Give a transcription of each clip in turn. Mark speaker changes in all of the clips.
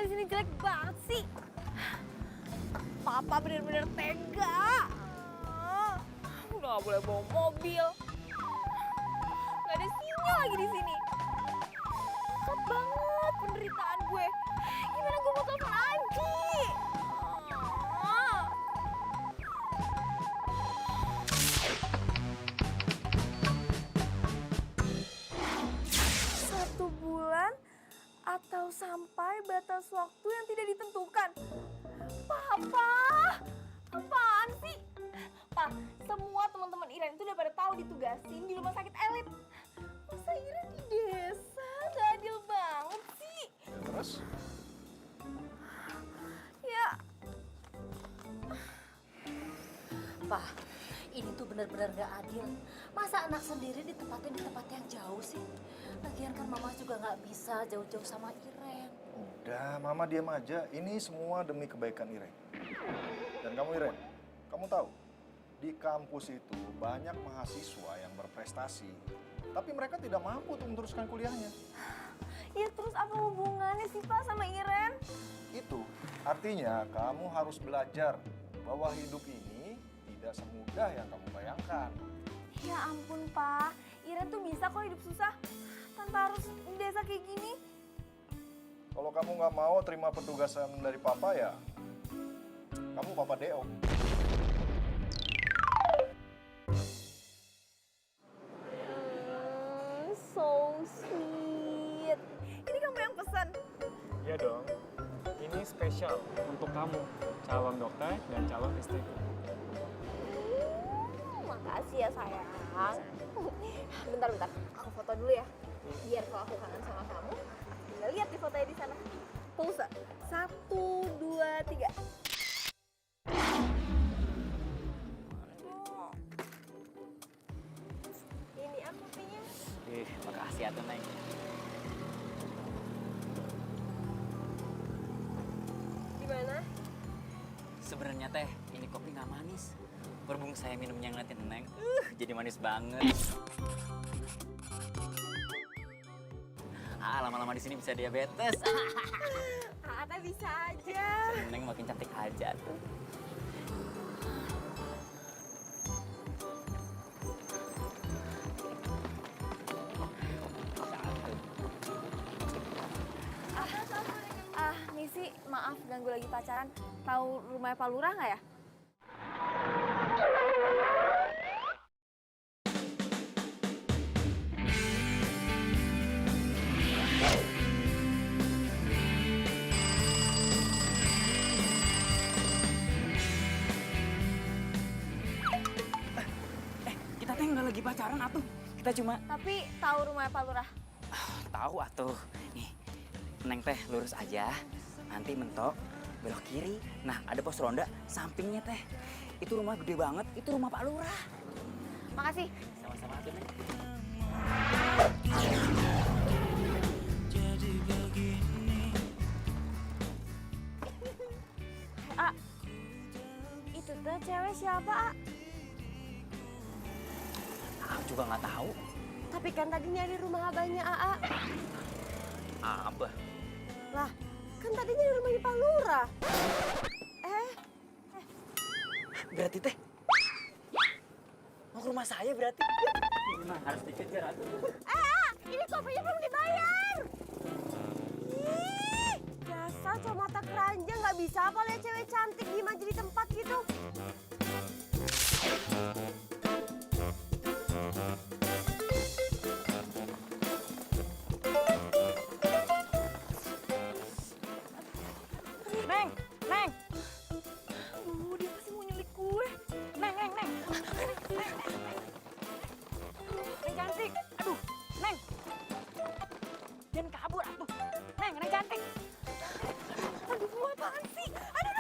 Speaker 1: di sini jelek banget sih. Papa bener-bener tega. Udah gak boleh bawa mobil. Gak ada sinyal lagi di sini. Susah banget penderitaan gue. Gimana gue mau telepon Adi? Satu bulan atau sampai batas waktu yang tidak ditentukan. Papa, apaan sih? Pa, semua teman-teman Iren itu udah pada tahu ditugasin di rumah sakit elit. Masa Iren di desa? Gak adil banget sih.
Speaker 2: Terus?
Speaker 1: Ya,
Speaker 3: Pak, ini tuh benar-benar gak adil. Masa anak sendiri ditempatin di tempat yang jauh sih? Lagian kan mama juga gak bisa jauh-jauh sama Iren.
Speaker 2: Udah, Mama diam aja. Ini semua demi kebaikan Iren. Dan kamu Iren, kamu tahu, di kampus itu banyak mahasiswa yang berprestasi. Tapi mereka tidak mampu untuk meneruskan kuliahnya.
Speaker 1: ya terus apa hubungannya sih Pak sama Iren?
Speaker 2: Itu artinya kamu harus belajar bahwa hidup ini tidak semudah yang kamu bayangkan.
Speaker 1: Ya ampun Pak, Iren tuh bisa kok hidup susah tanpa harus di desa kayak gini.
Speaker 2: Kalau kamu nggak mau terima petugasan dari Papa ya, kamu Papa Deo.
Speaker 1: So sweet. Ini kamu yang pesan?
Speaker 4: Iya dong, ini spesial untuk kamu, calon dokter dan calon istriku.
Speaker 1: Makasih ya sayang. Bentar, aku foto dulu ya. Biar kalau aku kangen sama kamu, aku tinggal lihat di fotonya di sana. Pulsa. 1, 2, 3. Ini aku punya.
Speaker 5: Makasih ya tuh, Neng.
Speaker 1: Gimana?
Speaker 5: Sebenarnya teh, ini kopi nggak manis. Berhubung saya minumnya ngeliatin Neng, jadi manis banget. Lama-lama di sini bisa diabetes.
Speaker 1: Ata bisa aja.
Speaker 5: Neng makin cantik aja tuh.
Speaker 1: Misi, maaf ganggu lagi pacaran. Tahu rumahnya Pak Lurah nggak ya?
Speaker 5: Kita teh nggak lagi pacaran atuh. Kita cuma
Speaker 1: Tapi tahu rumahnya Pak Lurah.
Speaker 5: tahu atuh. Nih, Neng teh lurus aja. Nanti mentok belok kiri. Nah, ada pos ronda sampingnya teh. Itu rumah gede banget. Itu rumah Pak Lurah.
Speaker 1: Makasih.
Speaker 5: Sama-sama atuh, Neng.
Speaker 1: Itu tuh cewek siapa, A?
Speaker 5: Aku juga nggak tahu.
Speaker 1: Tapi kan tadi nyari rumah abahnya AA.
Speaker 5: Abah.
Speaker 1: Lah, kan tadi nyari rumahnya Pak Lurah.
Speaker 5: Berarti teh mau ke rumah saya berarti. Nah, harus dikejar atuh.
Speaker 1: Ini kopinya belum dibayar. Ih, dasar cowok mata keranjang nggak bisa apa lihat cewek cantik diem aja di tempat gitu.
Speaker 5: Neng, Neng,
Speaker 1: Dia pasti mau nyulik gue.
Speaker 5: Neng, Neng, Neng. Neng cantik. Aduh, Neng. Jangan kabur atuh. Neng, Neng cantik.
Speaker 1: Aduh, apaan sih? Aduh.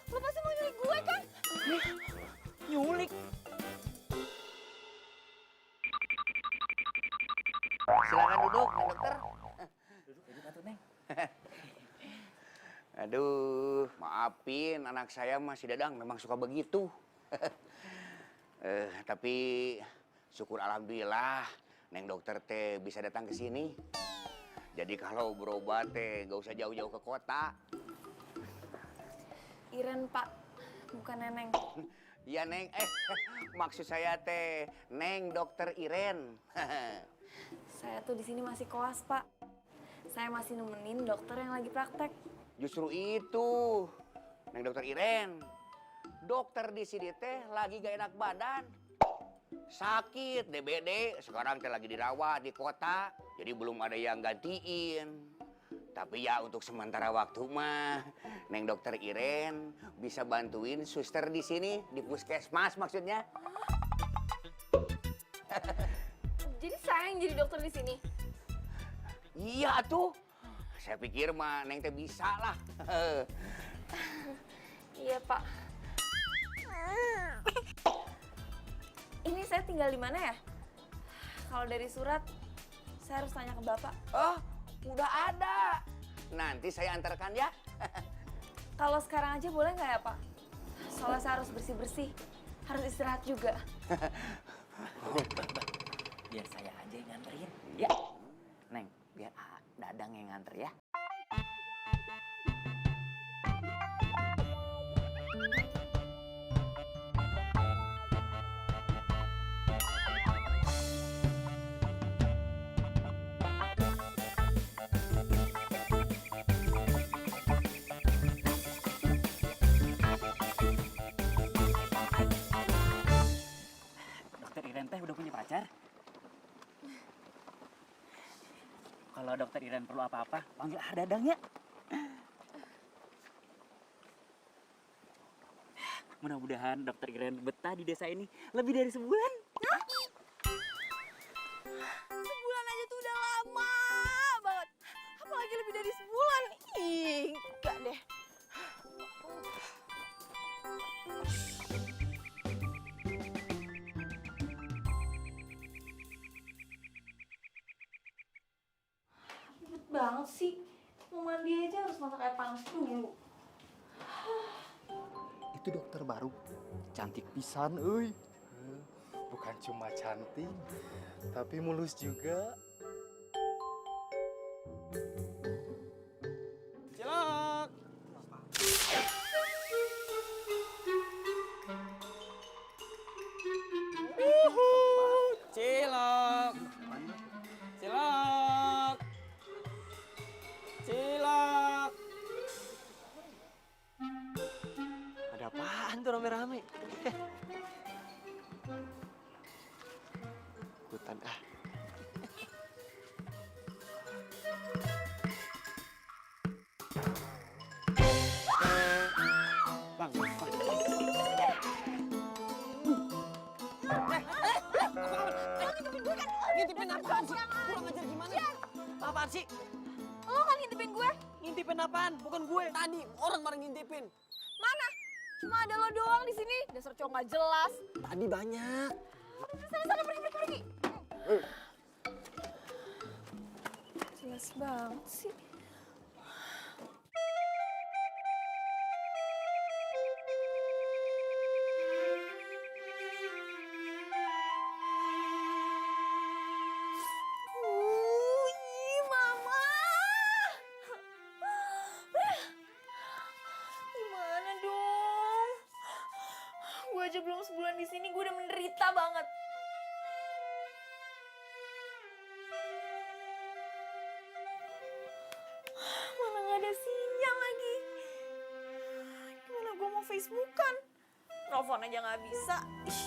Speaker 1: Lo pasti mau nyulik gue kan?
Speaker 5: Nyulik.
Speaker 6: Silakan duduk, Pak Dokter.
Speaker 5: Duduk atuh, Neng.
Speaker 6: Aduh, maafin anak saya masih Dadang memang suka begitu. Tapi syukur alhamdulillah Neng dokter teh bisa datang ke sini. Jadi kalau berobat teh gak usah jauh-jauh ke kota.
Speaker 1: Iren, Pak. Bukan Neneng.
Speaker 6: Iya Neng, maksud saya teh Neng dokter Iren.
Speaker 1: Saya tuh di sini masih koas, Pak. Saya masih nemenin dokter yang lagi praktek.
Speaker 6: Justru itu, Neng dokter Iren. Dokter di sini teh lagi gak enak badan. Sakit, DBD, sekarang teh lagi dirawat di kota. Jadi belum ada yang gantiin. Tapi ya untuk sementara waktu mah, Neng dokter Iren bisa bantuin suster di sini, di puskesmas maksudnya.
Speaker 1: Jadi saya yang jadi dokter di sini.
Speaker 6: Iya tuh, saya pikir mah Neng teh bisa lah.
Speaker 1: Iya, Pak. Ini saya tinggal di mana ya? Kalau dari surat, saya harus tanya ke Bapak.
Speaker 6: Oh, udah ada. Nanti saya antarkan ya.
Speaker 1: Kalau sekarang aja boleh nggak ya, Pak? Soalnya saya harus bersih-bersih. Harus istirahat juga.
Speaker 5: Biar saya aja yang nganterin. Ya, Neng, biar Dadang yang nganter ya. Dokter Iren teh udah punya pacar? Kalau dokter Iren perlu apa-apa, panggil Dadang ya. Mudah-mudahan dokter Iren betah di desa ini lebih dari sebulan.
Speaker 1: Sebulan aja tuh udah lama banget. Apalagi lebih dari sebulan. Ih, enggak deh. Ribet banget sih. Mau mandi aja harus masak air panas dulu.
Speaker 2: Itu dokter baru.
Speaker 7: Cantik pisan, euy. Bukan cuma cantik, tapi mulus juga.
Speaker 4: Cilok. Cilok. Cilok. Cilok.
Speaker 6: Ada apaan tuh rame-rame?
Speaker 7: Ikutan ah.
Speaker 4: Bang,
Speaker 6: Ngintipin apaan sih? Kurang ajar gimana? Apaan sih?
Speaker 1: Lo kan ngintipin gue?
Speaker 6: Ngintipin apaan? Bukan gue. Tadi orang bareng ngintipin.
Speaker 1: Mana? Cuma ada lo doang di sini. Dasar cowok nggak jelas.
Speaker 6: Tadi banyak.
Speaker 1: Sana pergi. Jelas banget sih. Mama. Gimana dong? Gue aja belum sebulan di sini, gue udah menderita banget. Mana nggak ada sinyal lagi. Gimana gue mau Facebookan? Telepon aja nggak bisa. Ih.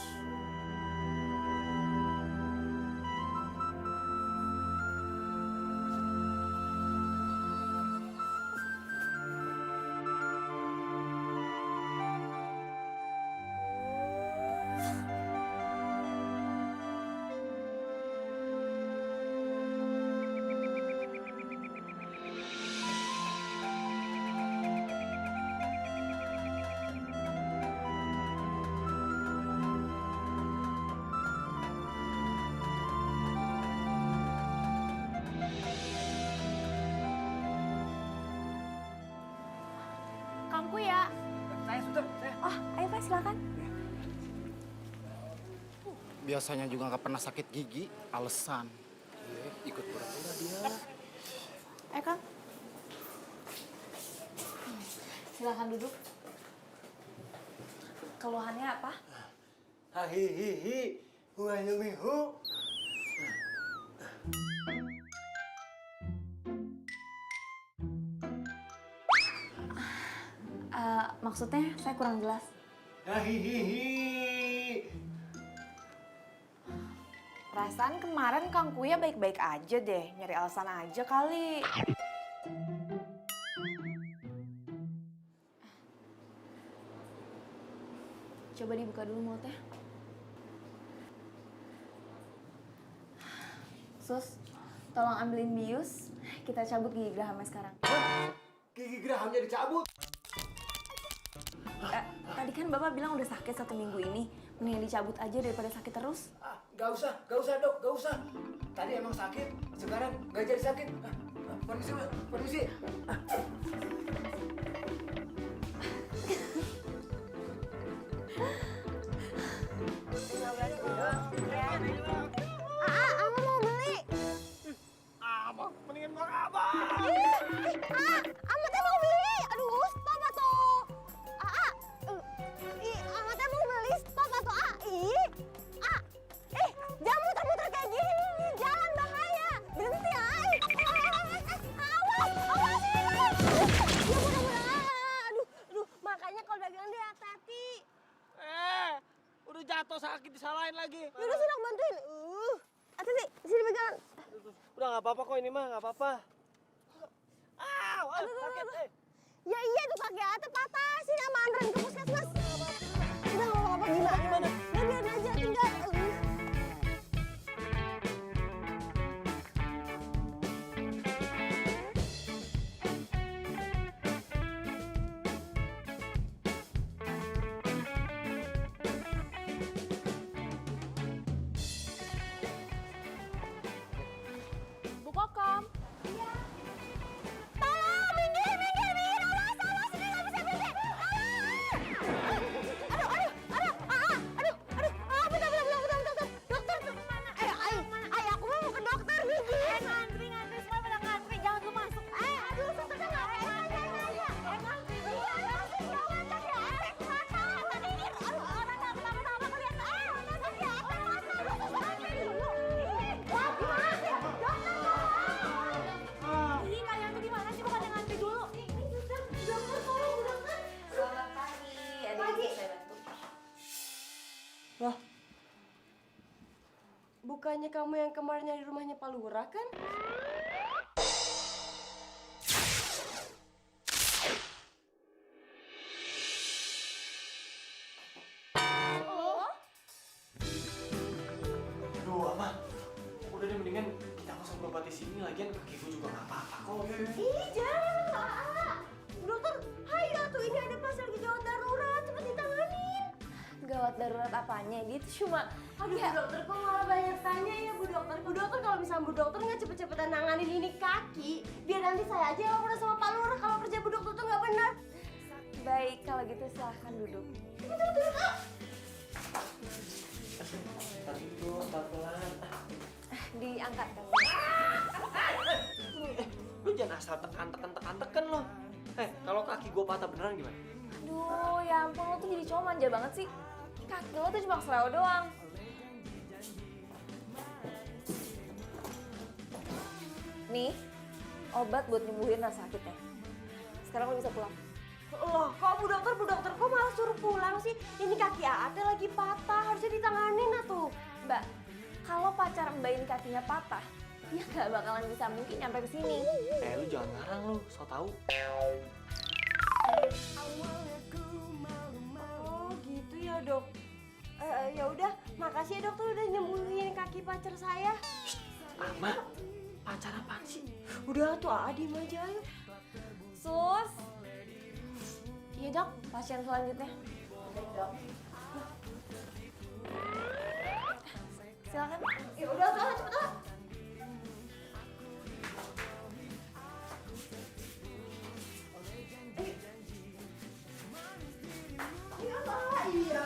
Speaker 1: Kangku ya.
Speaker 5: Saya suster, saya.
Speaker 1: Oh, ayo Pak silakan.
Speaker 7: Biasanya juga nggak pernah sakit gigi, alasan. Iya, ikut pura-pura dia.
Speaker 1: Kang. Silahkan duduk. Keluhannya apa?
Speaker 8: Hahihihi, huayumihu.
Speaker 1: Maksudnya saya kurang jelas.
Speaker 8: Hahihihi.
Speaker 1: Perasaan kemarin Kang Kuya baik-baik aja deh, nyari alasan aja kali. Coba dibuka dulu mulutnya. Sus, tolong ambilin bius, kita cabut gigi gerahamnya sekarang.
Speaker 8: Gigi gerahamnya dicabut.
Speaker 1: Tadi kan Bapak bilang udah sakit 1 minggu ini, mendingan dicabut aja daripada sakit terus.
Speaker 8: Gak usah dok, gak usah. Tadi emang sakit, sekarang gak jadi sakit. Permisi, Mbak. Permisi.
Speaker 1: Ama mau beli.
Speaker 4: Abang, mendingan gua abang.
Speaker 1: Ama teh mau beli. Aduh, stop atuh. Ama teh mau beli, stop atuh. Jangan muter-muter kayak gini nih, jalan bahaya. Berhenti, awas ini. Ya mudah-mudahan. Aduh, makanya kalau dagang dia hati-hati.
Speaker 8: Udah jatuh sakit disalahin lagi.
Speaker 1: Yaudah sini aku bantuin. Hati-hati, sini pegangan.
Speaker 8: Udah nggak apa-apa kok ini mah, nggak apa-apa. Sakit.
Speaker 1: Ya iya tuh kaki Ate patah, sini sama anterin ke puskesmas. Udah nggak apa-apa gimana? Ya biarin aja, tinggal. Bu Kokom. Iya. Tolong, minggir, awas, ini nggak bisa berhenti. Bentar. Dokter tuh kemana? Aku mau ke dokter, Gigi. Ngantri, semua pada ngantri, jangan lu masuk. Aduh, susternya nggak ngantri. Ngantri dulu. Tadi ini, orang nggak kenapa-napa kelihatan. Ngantri apa? Ngantri dulu. Dokter. Ih, kalian tuh gimana sih? Bukan yang ngantri dulu. Dokter, tolong, dokter.
Speaker 3: Selamat pagi, adik saya bantu.
Speaker 9: Loh, bukannya kamu yang kemarin nyari rumahnya Pak Lurah kan?
Speaker 8: Aduh, Ama. Udah deh, mendingan kita nggak usah berobat di sini. Lagian kaki gue juga nggak apa-apa kok.
Speaker 9: Ih, jangan. Bu dokter, hayo tuh ini ada pasien lagi gawat darurat, cepet ditanganin.
Speaker 1: Gawat darurat apanya? Dia tuh cuma...
Speaker 9: Aduh, Bu dokter, kok malah banyak tanya ya, Bu dokter. Bu dokter, kalau misalnya Bu dokter nggak cepet-cepetan nanganin ini kaki, biar nanti saya aja yang lapor sama Pak Lurah kalau kerja Bu dokter tuh nggak benar.
Speaker 1: Baik, kalau gitu silahkan duduk.
Speaker 8: Tapi itu pelan-pelan.
Speaker 1: Diangkat kan?
Speaker 8: Lu jangan asal tekan lo. Kalau kaki gue patah beneran gimana?
Speaker 1: Aduh, ya ampun, lo tuh jadi cowok manja banget sih. Kaki lo tuh cuma seleo doang. Nih, obat buat nyembuhin rasa sakitnya. Sekarang lo bisa pulang.
Speaker 9: Loh, kok Bu dokter kok malah suruh pulang sih? Ini kaki Ate lagi patah, harusnya ditanganin atuh.
Speaker 1: Mbak, kalau pacar Mbak ini kakinya patah, dia gak bakalan bisa mungkin nyampe ke sini.
Speaker 8: Lu jangan ngarang lu, so tau.
Speaker 9: Oh, gitu ya, Dok. Ya udah, makasih ya dokter udah nyembuhin kaki pacar saya.
Speaker 8: Ama, pacar apaan sih?
Speaker 9: Udah tuh, diem aja ayo.
Speaker 1: Sus. Iya dok, pasien selanjutnya.
Speaker 3: Dok.
Speaker 1: Silakan.
Speaker 9: Ya udah tuh, cepet lah. Iya.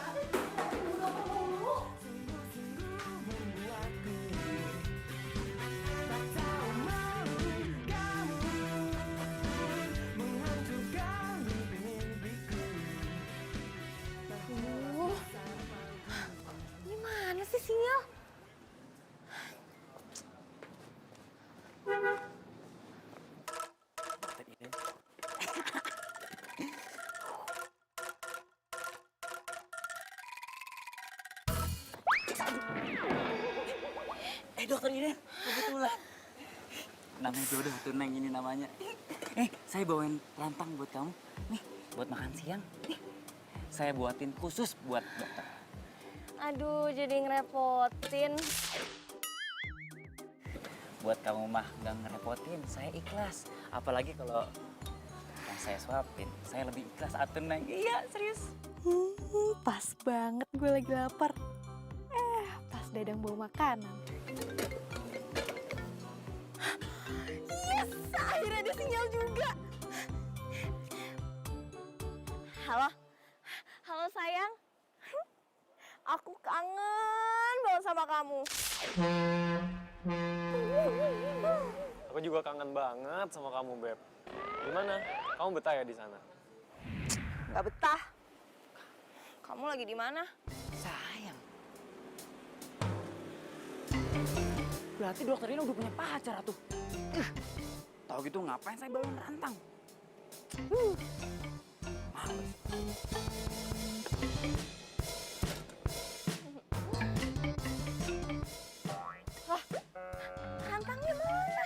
Speaker 5: dokter Iren, kebetulan. Namanya jodoh tuh Neng ini namanya. Saya bawain rantang buat kamu. Nih, buat makan siang. Nih, saya buatin khusus buat dokter.
Speaker 1: Aduh, jadi ngerepotin.
Speaker 5: Buat kamu mah nggak ngerepotin, saya ikhlas. Apalagi kalau yang saya suapin, saya lebih ikhlas atuh Neng. Iya, serius.
Speaker 1: Pas banget gue lagi lapar. Pas Dadang bawa makanan. Yes, akhirnya ada sinyal juga. Halo, halo sayang. Aku kangen banget sama kamu.
Speaker 4: Aku juga kangen banget sama kamu, Beb. Gimana? Kamu betah ya di sana?
Speaker 1: Gak betah. Kamu lagi di mana?
Speaker 5: Sayang. Berarti dokter ini udah punya pacar tuh. Tahu gitu ngapain saya bawain rantang? Males.
Speaker 1: Rantangnya mana?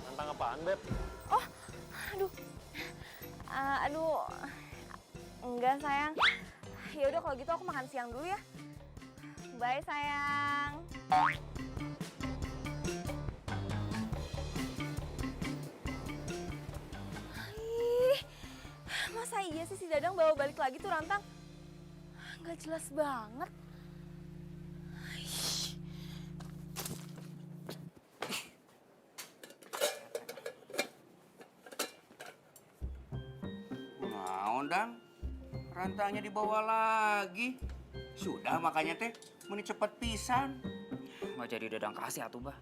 Speaker 4: Rantang apaan, Beb?
Speaker 1: Oh, aduh. Aduh. Enggak, sayang. Ya udah kalau gitu aku makan siang dulu ya. Bye, sayang. Ih, masa iya sih si Dadang bawa balik lagi tuh rantang? Nggak jelas banget.
Speaker 6: Naon dang, rantangnya dibawa lagi. Sudah makanya teh, meni cepet pisan.
Speaker 5: Nggak jadi Dadang kasih atuh, Bah.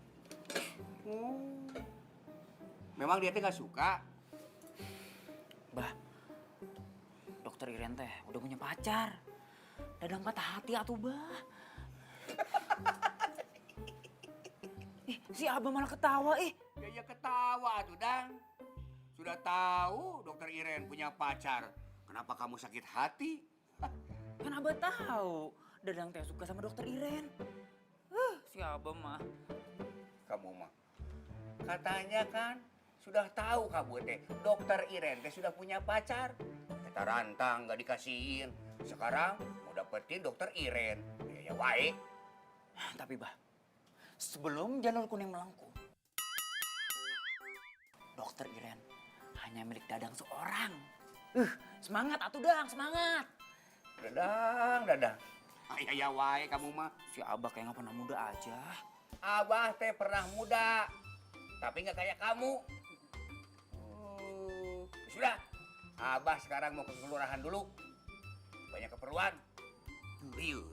Speaker 6: Memang dia teh nggak suka.
Speaker 5: Bah, dokter Iren teh udah punya pacar. Dadang patah hati atuh, Bah. Si Abah malah ketawa,
Speaker 6: Ya ketawa tuh dang. Sudah tahu dokter Iren punya pacar. Kenapa kamu sakit hati?
Speaker 5: Kan Abah tahu Dadang teh suka sama dokter Iren. Si Abah mah.
Speaker 6: Kamu mah. Katanya kan sudah tahu kamu teh dokter Iren teh sudah punya pacar. Kita rantang nggak dikasihin. Sekarang mau dapetin dokter Iren. Ya wae.
Speaker 5: Tapi Bah, sebelum Janur Kuning melengkung, dokter Iren hanya milik Dadang seorang. Semangat atuh Dang, semangat.
Speaker 6: Dadang. Ya wae kamu mah.
Speaker 5: Si Abah kayak nggak pernah muda aja.
Speaker 6: Abah teh pernah muda, tapi nggak kayak kamu. Sudah, Abah sekarang mau ke kelurahan dulu. Banyak keperluan. Liur.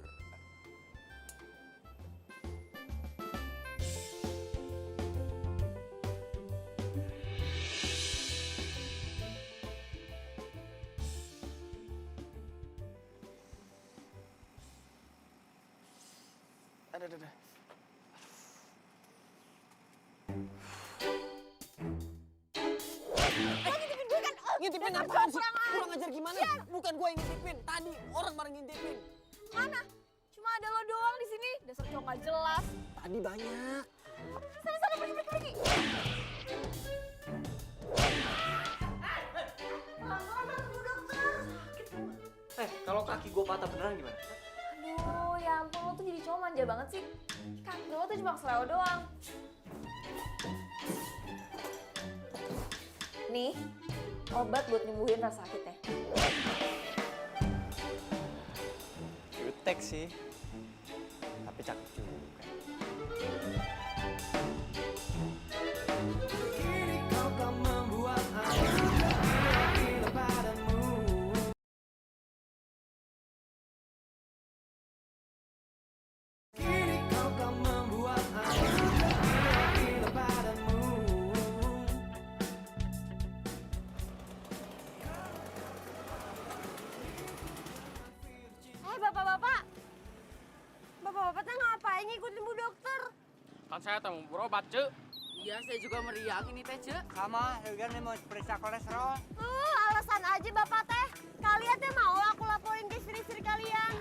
Speaker 4: Ada.
Speaker 8: Ngintipin apaan sih? Kurang ajar gimana? Bukan gue yang ngintipin. Tadi orang bareng ngintipin.
Speaker 1: Mana? Cuma ada lo doang di sini. Dasar cowok gak jelas.
Speaker 8: Tadi banyak.
Speaker 1: Sana pergi.
Speaker 8: Kalau kaki gue patah beneran gimana?
Speaker 1: Aduh, ya ampun lo tuh jadi cowok manja banget sih. Kaki lo tuh cuma keseleo doang. Nih, obat buat nyembuhin rasa sakitnya.
Speaker 4: Jutek sih. Tapi cakep juga.
Speaker 9: Bapak-bapak teh ngapain ngikutin Bu Dokter?
Speaker 4: Kan saya mau berobat, Cek.
Speaker 3: Iya, saya juga meriang ini teh, Cek.
Speaker 8: Sama, Eugen mau periksa kolesterol.
Speaker 9: Alasan aja Bapak teh. Kalian teh mau aku laporin ke istri-istri kalian?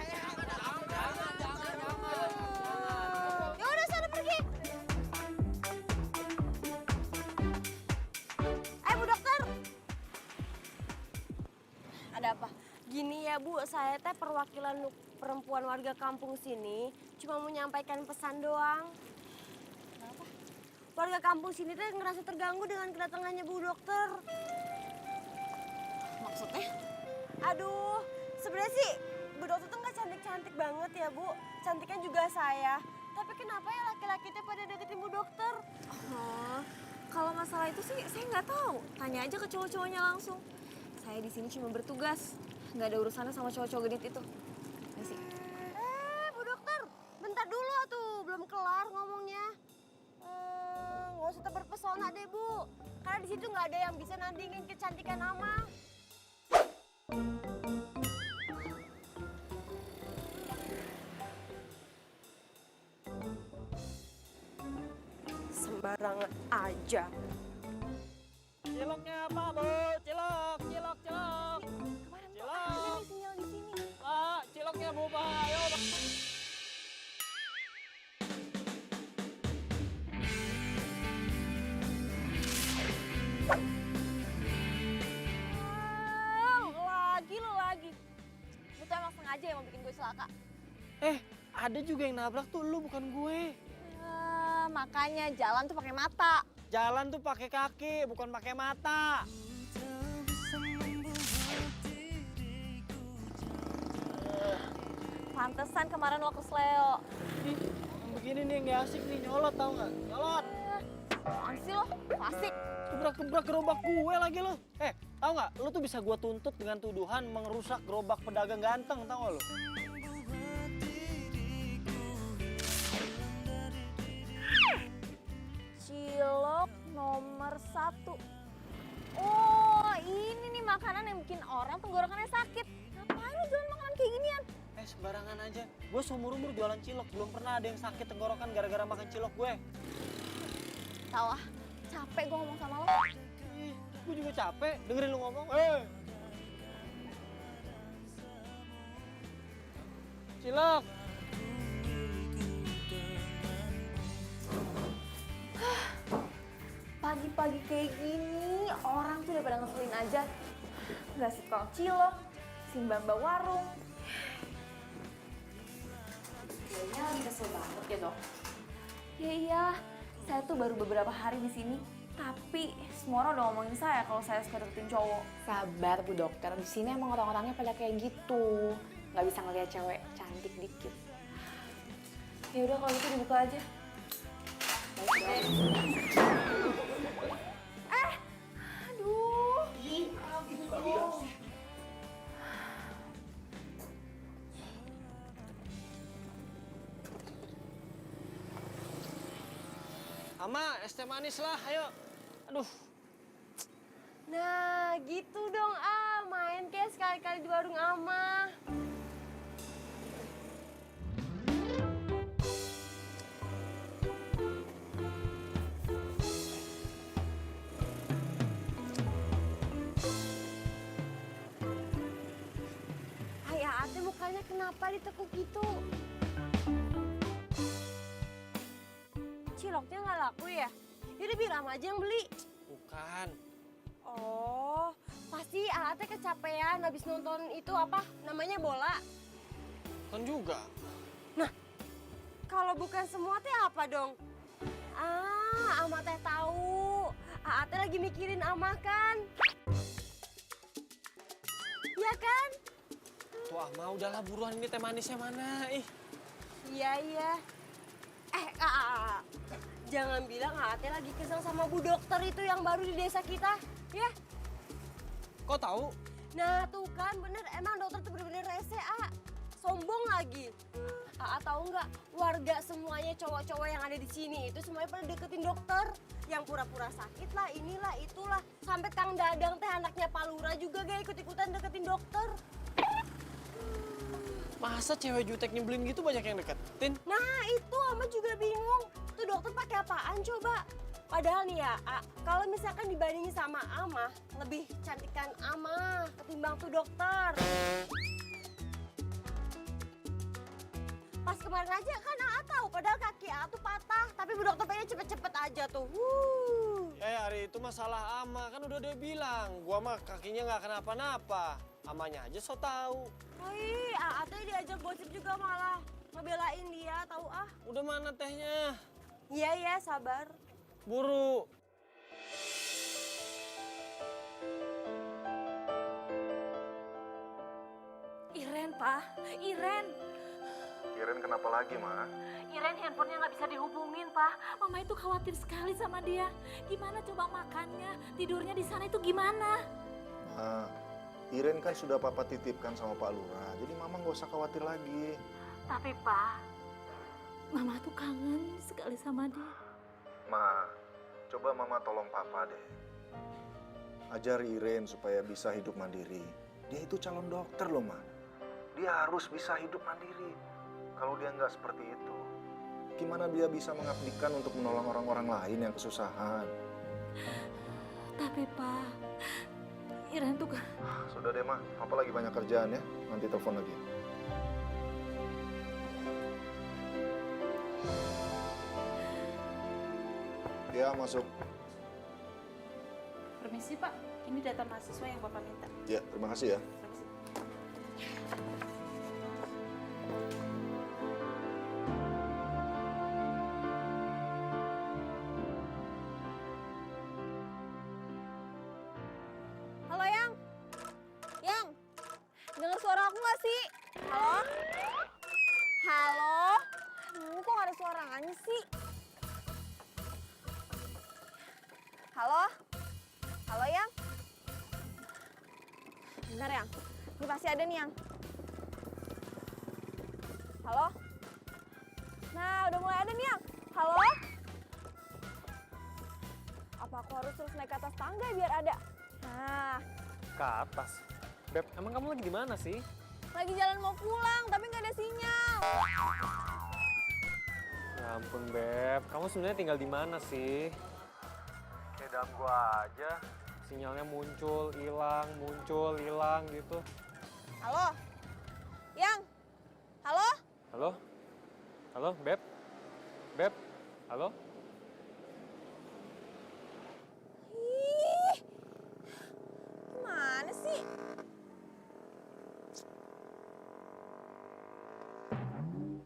Speaker 9: Ya udah sana pergi. Bu, saya teh perwakilan perempuan warga kampung sini. Cuma mau menyampaikan pesan doang. Kenapa? Warga kampung sini teh ngerasa terganggu dengan kedatangannya Bu Dokter.
Speaker 1: Maksudnya?
Speaker 9: Aduh, sebenarnya sih Bu Dokter tuh nggak cantik-cantik banget ya Bu. Cantiknya juga saya. Tapi kenapa ya laki-laki teh pada deketin Bu Dokter?
Speaker 1: Oh, kalau masalah itu sih saya nggak tahu. Tanya aja ke cowok-cowoknya langsung. Saya di sini cuma bertugas. Nggak ada urusannya sama cowok-cowok genit itu. Ya sih.
Speaker 9: Bu Dokter, bentar dulu tuh, belum kelar ngomongnya. Nggak usah terpesona deh Bu. Karena di situ nggak ada yang bisa nandingin kecantikan Ama. Sembarangan aja.
Speaker 4: Ciloknya apa, Bu? Cilok, cilok, cilok.
Speaker 1: Kemarin tuh
Speaker 4: Cilok.
Speaker 1: ada nih sinyal di sini.
Speaker 4: Pak, ciloknya Bu, Pak. Ayo, Pak.
Speaker 1: Lo lagi. Lu tuh emang sengaja ya mau bikin gue celaka.
Speaker 4: Ada juga yang nabrak tuh, lu bukan gue.
Speaker 1: Makanya jalan tuh pakai mata.
Speaker 4: Jalan tuh pakai kaki, bukan pakai mata.
Speaker 1: Pantesan kemarin lo kesleo.
Speaker 4: Ih, yang begini nih yang gak asik nih, nyolot tau gak? Nyolot.
Speaker 1: Apaan sih lo? Fasik.
Speaker 4: Gebrak-gebrak gerobak gue lagi lo. Tau gak? Lu tuh bisa gue tuntut dengan tuduhan mengerusak gerobak pedagang ganteng, tau gak lu?
Speaker 1: Cilok nomor 1. Oh, ini nih makanan yang bikin orang tenggorokannya sakit. Ngapain lo jualan makanan kayak ginian?
Speaker 4: Sembarangan aja. Gue seumur-umur jualan cilok, belum pernah ada yang sakit tenggorokan gara-gara makan cilok gue.
Speaker 1: Tahu ah, capek gue ngomong sama lo.
Speaker 4: Ih, gue juga capek dengerin lu ngomong. Cilok.
Speaker 1: Pagi-pagi kayak gini, orang tuh udah pada ngeselin aja. Nggak si tukang cilok, si mbak-mbak warung.
Speaker 3: Kayaknya lagi kesel banget ya dok.
Speaker 1: Ya iya, saya tuh baru beberapa hari di sini. Tapi semua orang udah ngomongin saya kalau saya suka deketin cowok.
Speaker 10: Sabar Bu Dokter, di sini emang orang-orangnya pada kayak gitu. Nggak bisa ngeliat cewek cantik dikit.
Speaker 1: Ya udah kalau gitu dibuka aja. Aduh.
Speaker 4: Ama, es teh manis lah, ayo. Aduh.
Speaker 9: Nah, gitu dong main kayak sekali-kali di warung Ama. Ate mukanya kenapa ditekuk gitu? Ciloknya nggak laku ya? Yaudah biar Ama aja yang beli.
Speaker 4: Bukan.
Speaker 9: Oh, pasti Ate kecapean habis nonton itu apa? Namanya bola.
Speaker 4: Kan juga.
Speaker 9: Nah, kalau bukan semua teh apa dong? Ama teh tahu. Ate lagi mikirin Ama kan? Iya kan?
Speaker 4: Tuh Ama, udahlah buruan, ini teh manisnya mana? Ih.
Speaker 9: Iya. Jangan bilang Ate lagi kesel sama Bu Dokter itu yang baru di desa kita, ya?
Speaker 4: Kok tahu?
Speaker 9: Nah tuh kan bener, emang dokter tuh bener-bener rese, sombong lagi. Tahu nggak, warga semuanya cowok-cowok yang ada di sini itu semuanya pada deketin dokter. Yang pura-pura sakit lah, inilah, itulah. Sampai Kang Dadang teh anaknya Pak Lurah juga gak ikut-ikutan deketin dokter.
Speaker 4: Masa cewek jutek nyebelin gitu banyak yang deketin?
Speaker 9: Nah itu Ama juga bingung. Tuh dokter pakai apaan coba? Padahal nih ya, kalau misalkan dibandingin sama Ama, lebih cantikan Ama ketimbang tuh dokter. Pas kemarin aja kan tahu, padahal kaki tuh patah, tapi Bu Dokter pengen cepet-cepet aja tuh.
Speaker 4: Hari itu masalah Ama, kan udah dia bilang, gua mah kakinya nggak kenapa-napa. Amanya aja so tahu.
Speaker 9: Wih, Ate diajak gosip juga malah ngebelain dia, tahu ah.
Speaker 4: Udah mana tehnya?
Speaker 9: Iya ya, sabar.
Speaker 4: Buru.
Speaker 3: Iren, Pak. Iren.
Speaker 2: Iren kenapa lagi, Ma?
Speaker 3: Iren handphonenya nggak bisa dihubungin, Pak. Mama itu khawatir sekali sama dia. Gimana coba makannya, tidurnya di sana itu gimana?
Speaker 2: Ma, Iren kan sudah Papa titipkan sama Pak Lurah, jadi Mama nggak usah khawatir lagi.
Speaker 3: Tapi, Pak, Mama tuh kangen sekali sama dia.
Speaker 2: Ma, coba Mama tolong Papa deh. Ajari Iren supaya bisa hidup mandiri. Dia itu calon dokter loh, Ma. Dia harus bisa hidup mandiri. Kalau dia nggak seperti itu, gimana dia bisa mengabdikan untuk menolong orang-orang lain yang kesusahan?
Speaker 3: Tapi, Pak, Iren tuh kan...
Speaker 2: Sudah deh, Ma. Papa lagi banyak kerjaan ya. Nanti telepon lagi. Ya, masuk.
Speaker 10: Permisi Pak, ini data mahasiswa yang Bapak minta.
Speaker 2: Ya, terima kasih ya.
Speaker 1: Halo, Yang. Yang, dengar suara aku nggak sih? Halo? Halo? Aduh, kok nggak ada suaranya sih? Halo? Halo, Yang? Bentar, Yang. Ini pasti ada nih, Yang. Halo? Nah, udah mulai ada nih, Yang. Halo? Apa aku harus terus naik ke atas tangga biar ada? Nah,
Speaker 4: Ke atas. Beb, emang kamu lagi di mana sih?
Speaker 1: lagi jalan mau pulang, tapi nggak ada sinyal.
Speaker 4: Ya ampun, Beb. Kamu sebenarnya tinggal di mana sih? Kayak dalam gua aja. Sinyalnya muncul, hilang gitu.
Speaker 1: Halo? Yang? Halo?
Speaker 4: Halo? Halo, Beb? Beb? Halo?
Speaker 1: Ih, gimana sih?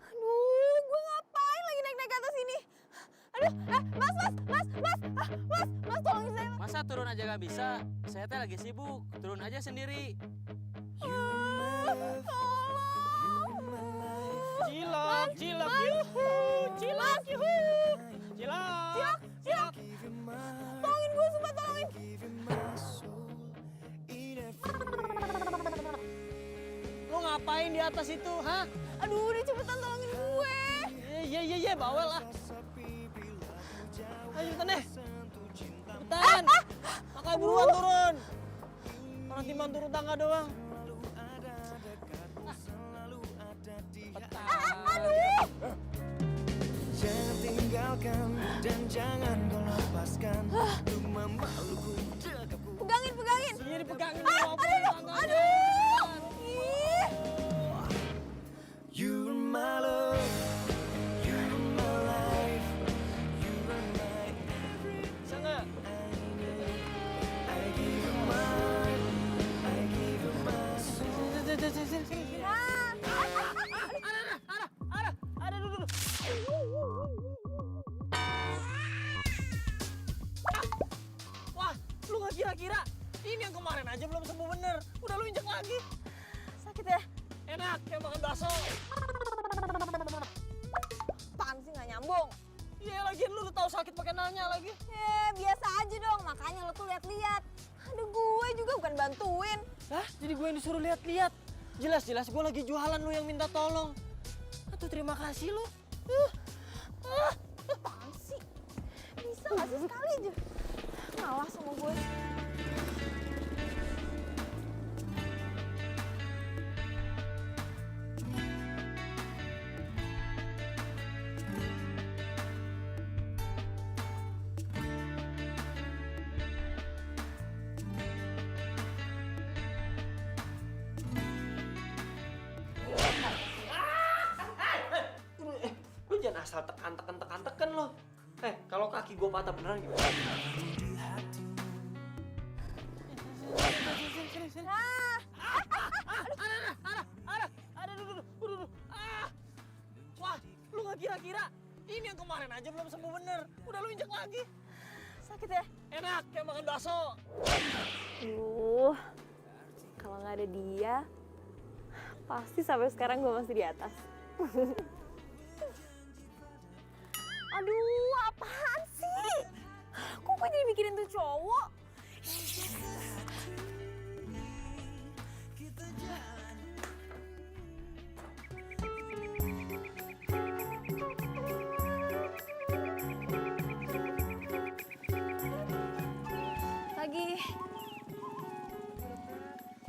Speaker 1: Aduh, gue ngapain lagi naik-naik ke atas ini? Aduh, mas, tolongin saya.
Speaker 11: Masa turun aja gak bisa? Saya teh lagi sibuk, turun aja sendiri.
Speaker 4: Cilok, cilok, yuhu, cilok, yuhu, cilok,
Speaker 1: Cilok. Tolongin gue, sumpah tolongin.
Speaker 4: Lo ngapain di atas itu, hah?
Speaker 1: Aduh, udah cepetan tolongin gue.
Speaker 4: Iya, bawel lah. Ayo cepetan deh. Cepetan. Makanya buruan turun. Orang timbang turun tangga doang.
Speaker 1: Aduh.
Speaker 12: Jangan tinggalkan dan jangan kau lepaskan untuk memelukku dekapku.
Speaker 1: Pegangin.
Speaker 4: Sini dipegangin.
Speaker 1: Aduh. Ih.
Speaker 12: You're my love, you're my life, you're my everything.
Speaker 4: Bisa nggak?
Speaker 12: I give you my, I give you my soul.
Speaker 4: Sini. Ada, duduk. Wah, lu nggak kira-kira? Ini yang kemarin aja belum sembuh bener. Udah lu injek lagi.
Speaker 1: Sakit ya?
Speaker 4: Enak, kayak makan bakso.
Speaker 1: Apaan sih nggak nyambung?
Speaker 4: Iya, lagian lu tahu sakit pakai nanya lagi.
Speaker 1: Biasa aja dong, makanya lo tuh lihat-lihat. Aduh, gue juga bukan bantuin.
Speaker 4: Hah? Jadi gue yang disuruh lihat-lihat? Jelas-jelas gue lagi jualan, lu yang minta tolong. Aduh, terima kasih lu.
Speaker 1: Apaan sih? Bisa nggak sih sekali aja? Ngalah sama gue.
Speaker 4: Lu jangan asal tekan lo. Kalau kaki gue patah beneran gimana?
Speaker 1: Nah,
Speaker 11: Wah, lu nggak kira-kira? Ini yang kemarin aja belum sembuh bener. Udah lu injek lagi.
Speaker 1: Sakit ya?
Speaker 11: Enak, kayak makan bakso.
Speaker 1: Kalau nggak ada dia, pasti sampai sekarang gue masih di atas. Aduh, apaan sih? Kok gue jadi mikirin tuh cowok?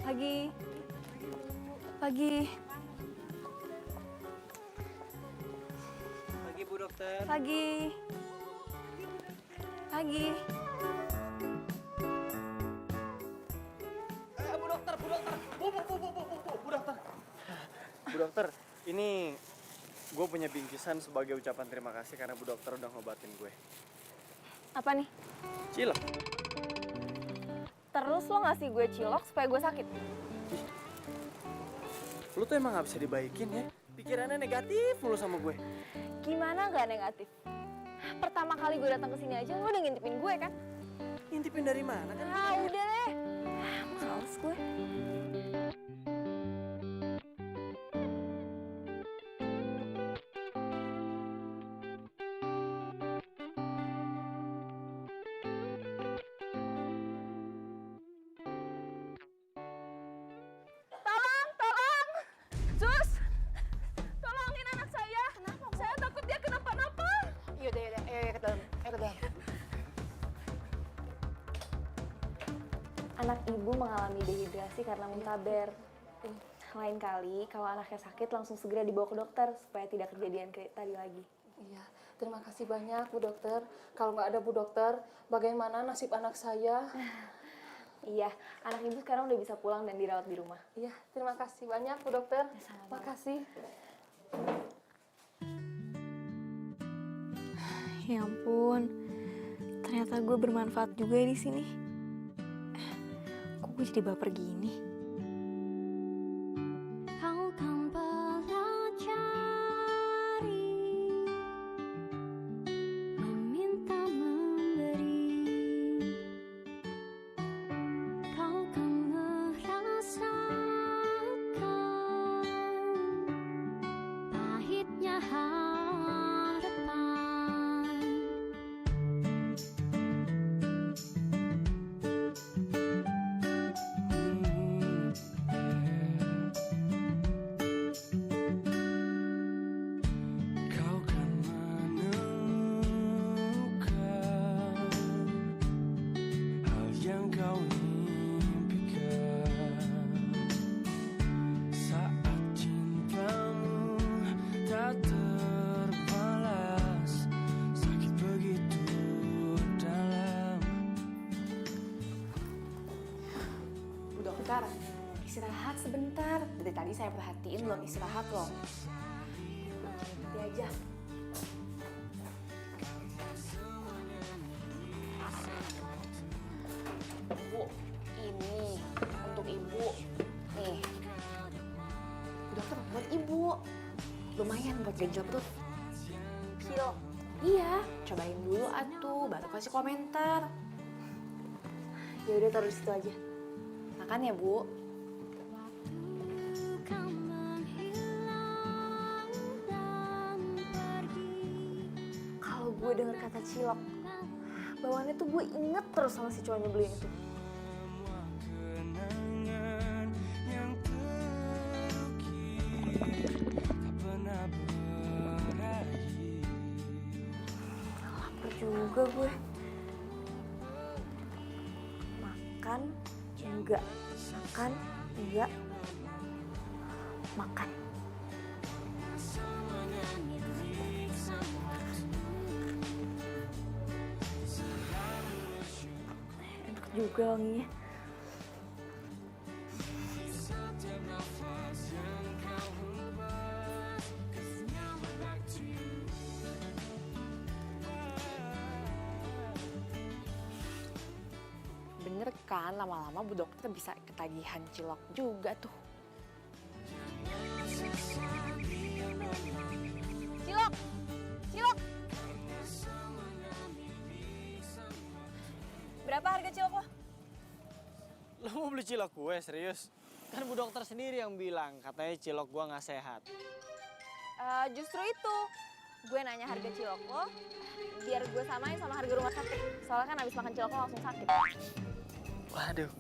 Speaker 1: Pagi.
Speaker 11: Pagi, Bu Dokter.
Speaker 1: Pagi.
Speaker 11: Bu Dokter. Bu Dokter. Bu Dokter, ini gue punya bingkisan sebagai ucapan terima kasih karena Bu Dokter udah ngobatin gue.
Speaker 1: Apa nih?
Speaker 11: Cilok.
Speaker 1: Terus lo ngasih gue cilok supaya gue sakit?
Speaker 11: Lu tuh emang gak bisa dibaikin ya? Pikirannya negatif mulu sama gue.
Speaker 1: Gimana nggak negatif? Pertama kali gue datang ke sini aja lo udah ngintipin gue kan?
Speaker 11: Ngintipin dari mana kan?
Speaker 1: Udah deh. Males gue. Tolong! Sus! Tolongin anak saya. Kenapa? Saya takut dia kenapa-napa.
Speaker 10: Yaudah, ayo ke dalam.
Speaker 1: Anak ibu mengalami dehidrasi karena muntaber. Lain kali kalau anaknya sakit langsung segera dibawa ke dokter supaya tidak kejadian kayak tadi lagi.
Speaker 10: Iya, terima kasih banyak Bu Dokter. Kalau nggak ada Bu Dokter, bagaimana nasib anak saya?
Speaker 1: Iya, anak ibu sekarang udah bisa pulang dan dirawat di rumah.
Speaker 10: Iya, terima kasih banyak Bu Dokter. Makasih.
Speaker 1: Ya ampun, ternyata gue bermanfaat juga di sini. Kok gue jadi baper gini?
Speaker 12: Kau kan pelajari meminta memberi. Kau kan merasakan pahitnya harapan. Kau kan menemukan hal yang kau impikan saat cintamu tak terbalas, sakit begitu dalam.
Speaker 10: Bu Dokter, istirahat sebentar. Dari tadi saya perhatiin belum istirahat loh.
Speaker 1: Nanti aja.
Speaker 10: Bu, ini untuk Ibu. Nih. Bu Dokter, buat Ibu. Lumayan buat genjot perut.
Speaker 1: Pil.
Speaker 10: Iya, cobain dulu atuh, baru kasih komentar.
Speaker 1: Ya udah taruh di situ aja.
Speaker 10: Makan ya, Bu.
Speaker 12: Kau menghilang dan pergi.
Speaker 1: Kalau gue denger kata cilok, bawaannya tuh gue inget terus sama si cowok nyebelin itu.
Speaker 12: Kenangan yang terukir tak pernah berakhir.
Speaker 1: Lapar juga gue. Makan, enggak. Makan, enggak. Makan. Enak juga wanginya.
Speaker 10: Bener kan lama-lama Bu Dokter bisa ketagihan cilok juga tuh.
Speaker 1: Cilok! Cilok! Berapa harga cilok lo?
Speaker 11: Lo mau beli cilok gue, serius? Kan Bu Dokter sendiri yang bilang, katanya cilok gue nggak sehat.
Speaker 1: Justru itu, gue nanya harga cilok lo, biar gue samain sama harga rumah sakit. Soalnya kan abis makan cilok lo langsung sakit.
Speaker 11: Waduh,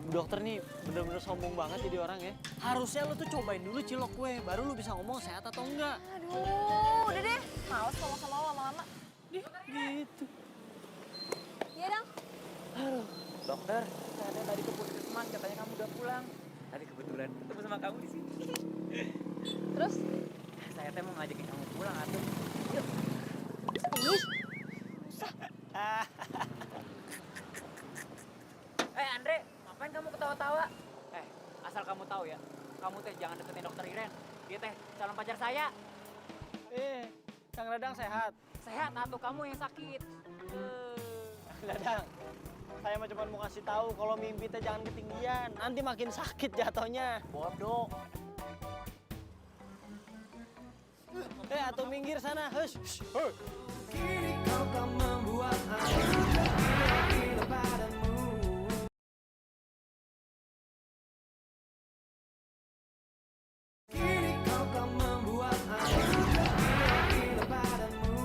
Speaker 11: Bu Dokter nih bener-bener sombong banget jadi orang ya. Harusnya lo tuh cobain dulu cilok gue, baru lo bisa ngomong sehat atau enggak.
Speaker 1: Aduh, udah deh. Males ngomong sama lo lama-lama.
Speaker 11: Gitu.
Speaker 1: Iya, Dang.
Speaker 5: Halo, dokter. Saya tadi ke puskesmas, katanya kamu udah pulang. Tadi kebetulan ketemu sama kamu di sini.
Speaker 1: Terus?
Speaker 5: Saya teh mau ngajakin kamu pulang atuh.
Speaker 1: Yuk.
Speaker 5: Andre, ngapain kamu ketawa-tawa? Asal kamu tahu ya, kamu teh jangan deketin dokter Iren. Dia teh calon pacar saya.
Speaker 11: Kang Dadang sehat.
Speaker 5: Sehat, atuh kamu yang sakit.
Speaker 11: Kang Dadang, saya mah cuma mau kasih tahu kalau mimpi teh jangan ketinggian. Nanti makin sakit jatuhnya.
Speaker 5: Bodoh.
Speaker 11: Atuh minggir sana. Hush.
Speaker 12: Kini kau kan membuat aku gila padamu. Kini kau kan membuat aku gila padamu.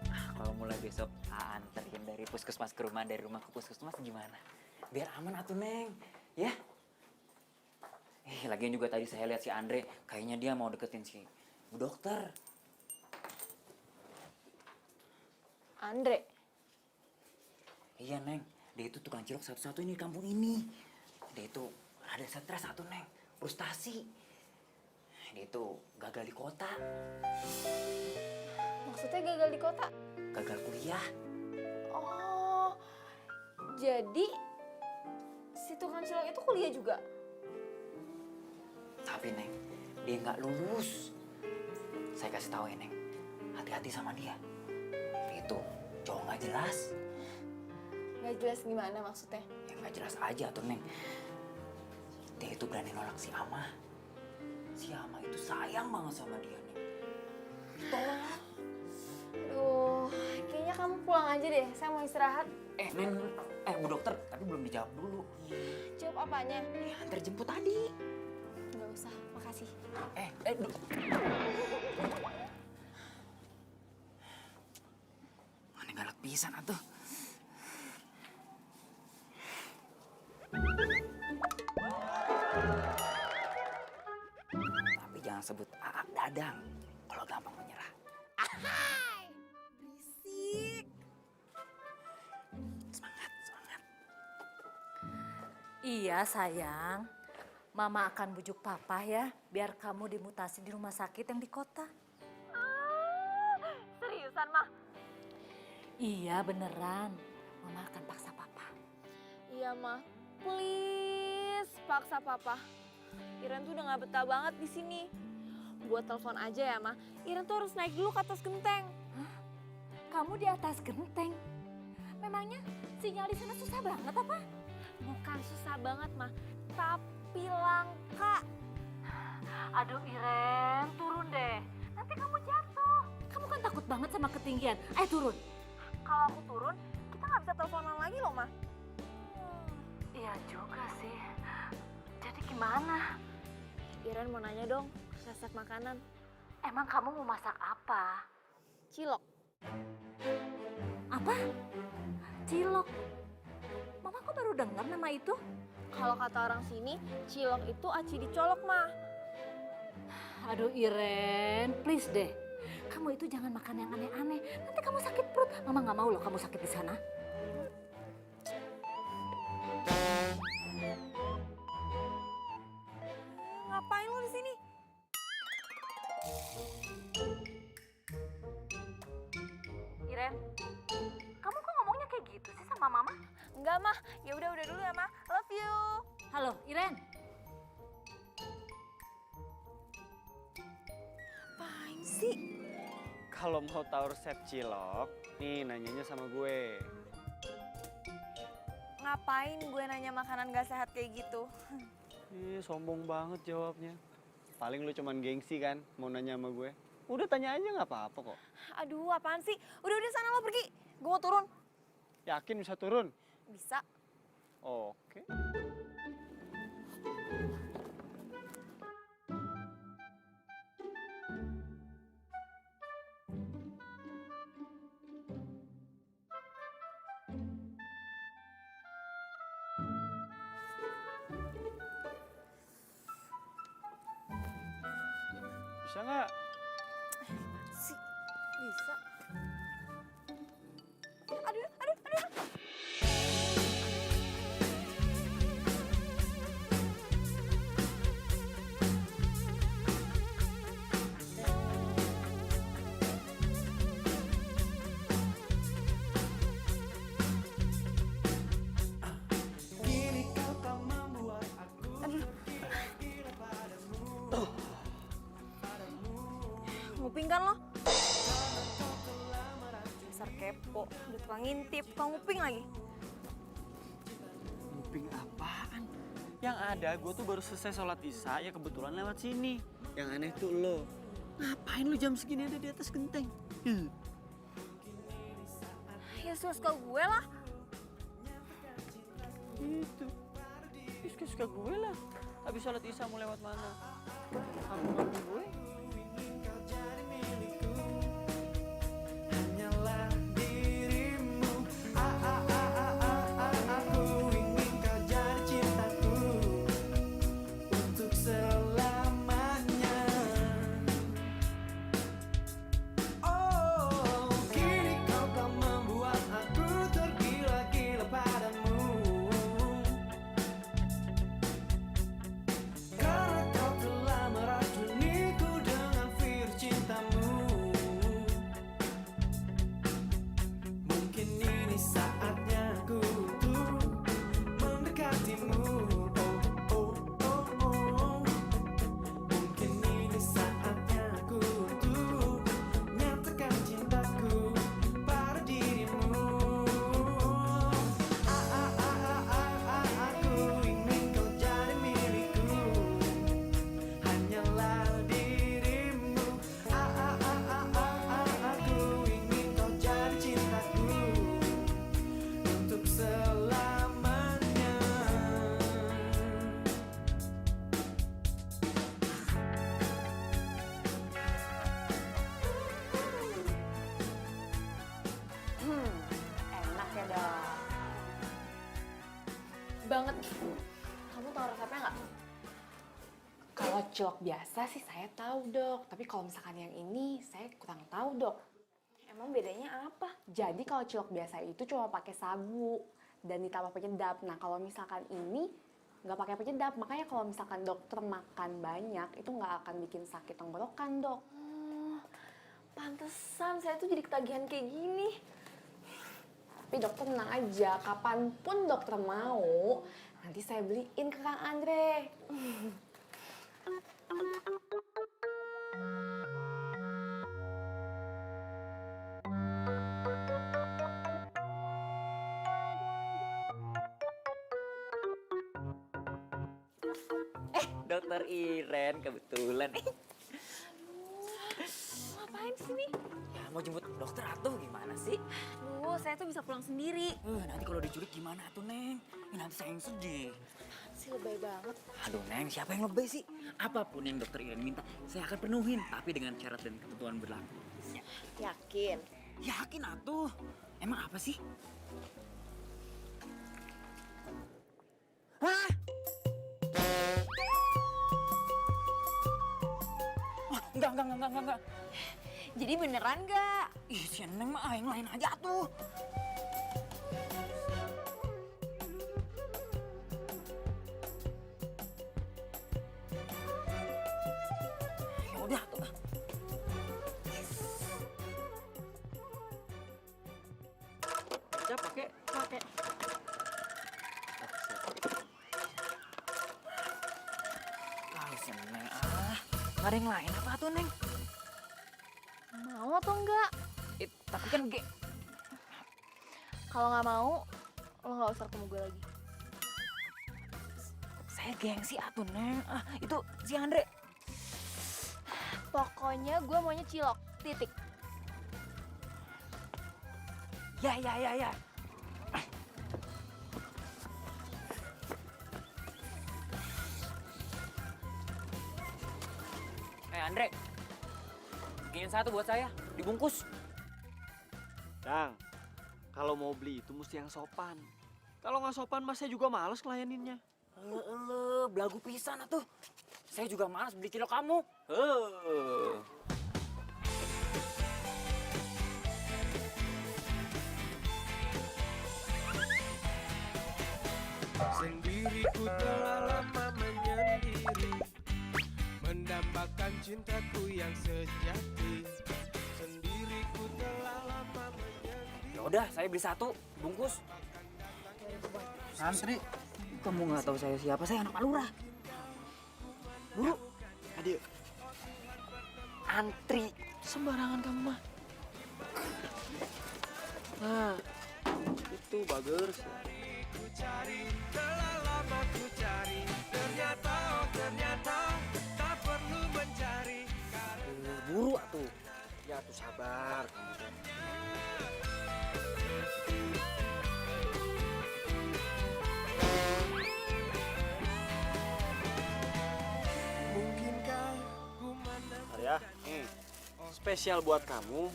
Speaker 5: Kalau mulai besok anterin dari puskesmas ke rumah, dari rumah ke puskesmas gimana? Biar aman atuh Neng, ya? Lagian juga tadi saya lihat si Andre, kayaknya dia mau deketin si Bu Dokter.
Speaker 1: Andre.
Speaker 5: Iya Neng, dia itu tukang cilok satu-satunya di kampung ini. Dia itu ada stres satu Neng, frustasi. Dia itu gagal di kota.
Speaker 1: Maksudnya gagal di kota?
Speaker 5: Gagal kuliah.
Speaker 1: Oh, jadi si tukang cilok itu kuliah juga?
Speaker 5: Tapi Neng, dia nggak lulus. Saya kasih tahu ya Neng, hati-hati sama dia. Dia itu cowok nggak jelas.
Speaker 1: Nggak jelas gimana maksudnya?
Speaker 5: Ya nggak jelas aja tuh Neng. Dia itu berani nolak si Ama. Si Ama itu sayang banget sama dia Neng. Tolong.
Speaker 1: Aduh, kayaknya kamu pulang aja deh. Saya mau istirahat.
Speaker 5: Neng, Bu Dokter, tapi belum dijawab dulu.
Speaker 1: Jawab apanya?
Speaker 5: Ya, antar jemput tadi.
Speaker 1: Nggak usah, makasih.
Speaker 5: Mana galak pisan atuh. Tapi jangan sebut Aak Dadang kalau gampang menyerah.
Speaker 1: Berisik.
Speaker 5: Semangat.
Speaker 3: Iya sayang, Mama akan bujuk Papa ya, biar kamu dimutasi di rumah sakit yang di kota.
Speaker 1: Seriusan, Mah?
Speaker 3: Iya beneran, Mama akan paksa Papa.
Speaker 1: Iya, Mah. Please, paksa Papa. Iren tuh udah gak betah banget di sini. Buat telepon aja ya, Mah. Iren tuh harus naik dulu ke atas genteng.
Speaker 3: Hah? Kamu di atas genteng? Memangnya sinyal di sana susah banget apa?
Speaker 1: Bukan susah banget, Mah. Tapi langka.
Speaker 3: Aduh Iren, turun deh. Nanti kamu jatuh. Kamu kan takut banget sama ketinggian. Ayo turun.
Speaker 1: Kalau aku turun, kita gak bisa teleponan lagi loh, Mah.
Speaker 3: Iya juga sih. Jadi gimana?
Speaker 1: Iren mau nanya dong, resep makanan.
Speaker 3: Emang kamu mau masak apa?
Speaker 1: Cilok.
Speaker 3: Apa? Cilok? Mama kok baru dengar nama itu?
Speaker 1: Kalau kata orang sini, cilok itu aci dicolok, Mah.
Speaker 3: Aduh Iren, please deh. Kamu itu jangan makan yang aneh-aneh. Nanti kamu sakit perut. Mama nggak mau loh kamu sakit di sana.
Speaker 1: Ngapain lo di sini?
Speaker 3: Iren, kamu kok ngomongnya kayak gitu sih sama Mama?
Speaker 1: Enggak, Mah. Ya udah dulu ya, Mah. Love you.
Speaker 3: Halo, Iren.
Speaker 1: Apaan sih?
Speaker 11: Kalau mau tahu resep cilok, nih nanyanya sama gue.
Speaker 1: Ngapain gue nanya makanan gak sehat kayak gitu?
Speaker 11: Ih, sombong banget jawabnya. Paling lu cuman gengsi kan mau nanya sama gue. Udah tanya aja nggak apa-apa kok.
Speaker 1: Aduh, apaan sih? Udah sana lo pergi. Gue mau turun.
Speaker 11: Yakin bisa turun?
Speaker 1: Bisa.
Speaker 11: Oke. Bisa nggak?
Speaker 1: Si, bisa. Aduh.
Speaker 12: Kini kau tak membuat aku tergila padamu.
Speaker 1: Nguping kan lo? Dasar kepo. Udah tukang ngintip, tukang nguping lagi.
Speaker 11: Nguping apaan? Yang ada gue tuh baru selesai sholat isya ya kebetulan lewat sini. Yang aneh tuh lo. Ngapain lu jam segini ada di atas genteng?
Speaker 1: Ya suka gue lah.
Speaker 11: Gitu. Suka gue lah. Habis sholat isya mau lewat mana? Kampung gue.
Speaker 12: Hanyalah dirimu. Aku ingin kau jadi cintaku untuk selamanya. Oh, kini kau tak membuat aku tergila-gila padamu. Karena kau telah meracuniku dengan virus cintamu. Mungkin ini saatnya ku untuk mendekatimu. Oh. Mungkin ini saatnya ku untuk nyatakan cintaku pada dirimu. Aku ingin kau jadi milikku. Hanyalah dirimu. Aku ingin kau jadi cintaku untuk selamanya.
Speaker 10: Enak ya dok. Banget. Kamu tahu resepnya nggak? Kalau cilok biasa sih saya tahu dok, tapi kalau misalkan yang ini saya kurang tahu dok.
Speaker 1: Emang bedanya apa?
Speaker 10: Jadi kalau cilok biasa itu cuma pakai sagu dan ditambah penyedap. Nah kalau misalkan ini nggak pakai penyedap, makanya kalau misalkan dokter makan banyak itu nggak akan bikin sakit tenggorokan dok.
Speaker 1: Pantesan saya tuh jadi ketagihan kayak gini.
Speaker 10: Tapi dokter tenang aja, kapanpun dokter mau, nanti saya beliin ke Kang Andre.
Speaker 5: Dokter Iren kebetulan.
Speaker 1: Ngapain sih nih?
Speaker 5: Ya mau jemput dokter atuh gimana sih?
Speaker 1: Duh, saya tuh bisa pulang sendiri.
Speaker 5: Nanti kalau diculik gimana tuh Neng? Nanti saya yang sedih.
Speaker 1: Si lebay banget.
Speaker 5: Aduh Neng, siapa yang lebay sih? Apapun yang dokter Iren minta, saya akan penuhin. Tapi dengan syarat dan ketentuan berlaku.
Speaker 1: Yakin?
Speaker 5: Yakin atuh. Emang apa sih? Hah? Wah, enggak.
Speaker 1: Jadi beneran gak?
Speaker 5: Ih, si Neng mah yang lain aja tuh. Ya udah tuh. Udah pakai. Ah, si Neng nggak ada yang lain apa tuh Neng?
Speaker 1: Mau atau enggak?
Speaker 5: Tapi kan
Speaker 1: Kalau nggak mau, lo nggak usah ketemu gue lagi.
Speaker 5: Saya gengsi atuh, Neng. Ah, itu si Andre.
Speaker 1: Pokoknya gue maunya cilok, titik.
Speaker 5: Ya. Andre, bikinin satu buat saya, dibungkus.
Speaker 11: Dang, kalau mau beli itu mesti yang sopan. Kalau nggak sopan, mas saya juga males ngelayaninnya.
Speaker 5: Belagu pisan atuh. Saya juga malas beli cilok kamu.
Speaker 12: Sendiriku telah lama menyendiri, mendambakan cintaku yang sejati. Sendiriku telah lama menyendiri.
Speaker 5: Ya udah, saya beli satu, bungkus.
Speaker 7: Santri.
Speaker 5: Kamu nggak tahu saya siapa? Saya anak Pak Lurah. Buru.
Speaker 11: Adik.
Speaker 5: Antri. Sembarangan kamu mah.
Speaker 11: Nah, itu bagus.
Speaker 12: Ku cari, telah lama ku cari. Ternyata, oh ternyata tak perlu mencari.
Speaker 5: Buru atuh.
Speaker 11: Ya tuh sabar kamu.
Speaker 12: Mungkinkah ku menang?
Speaker 11: Arya, spesial buat kamu,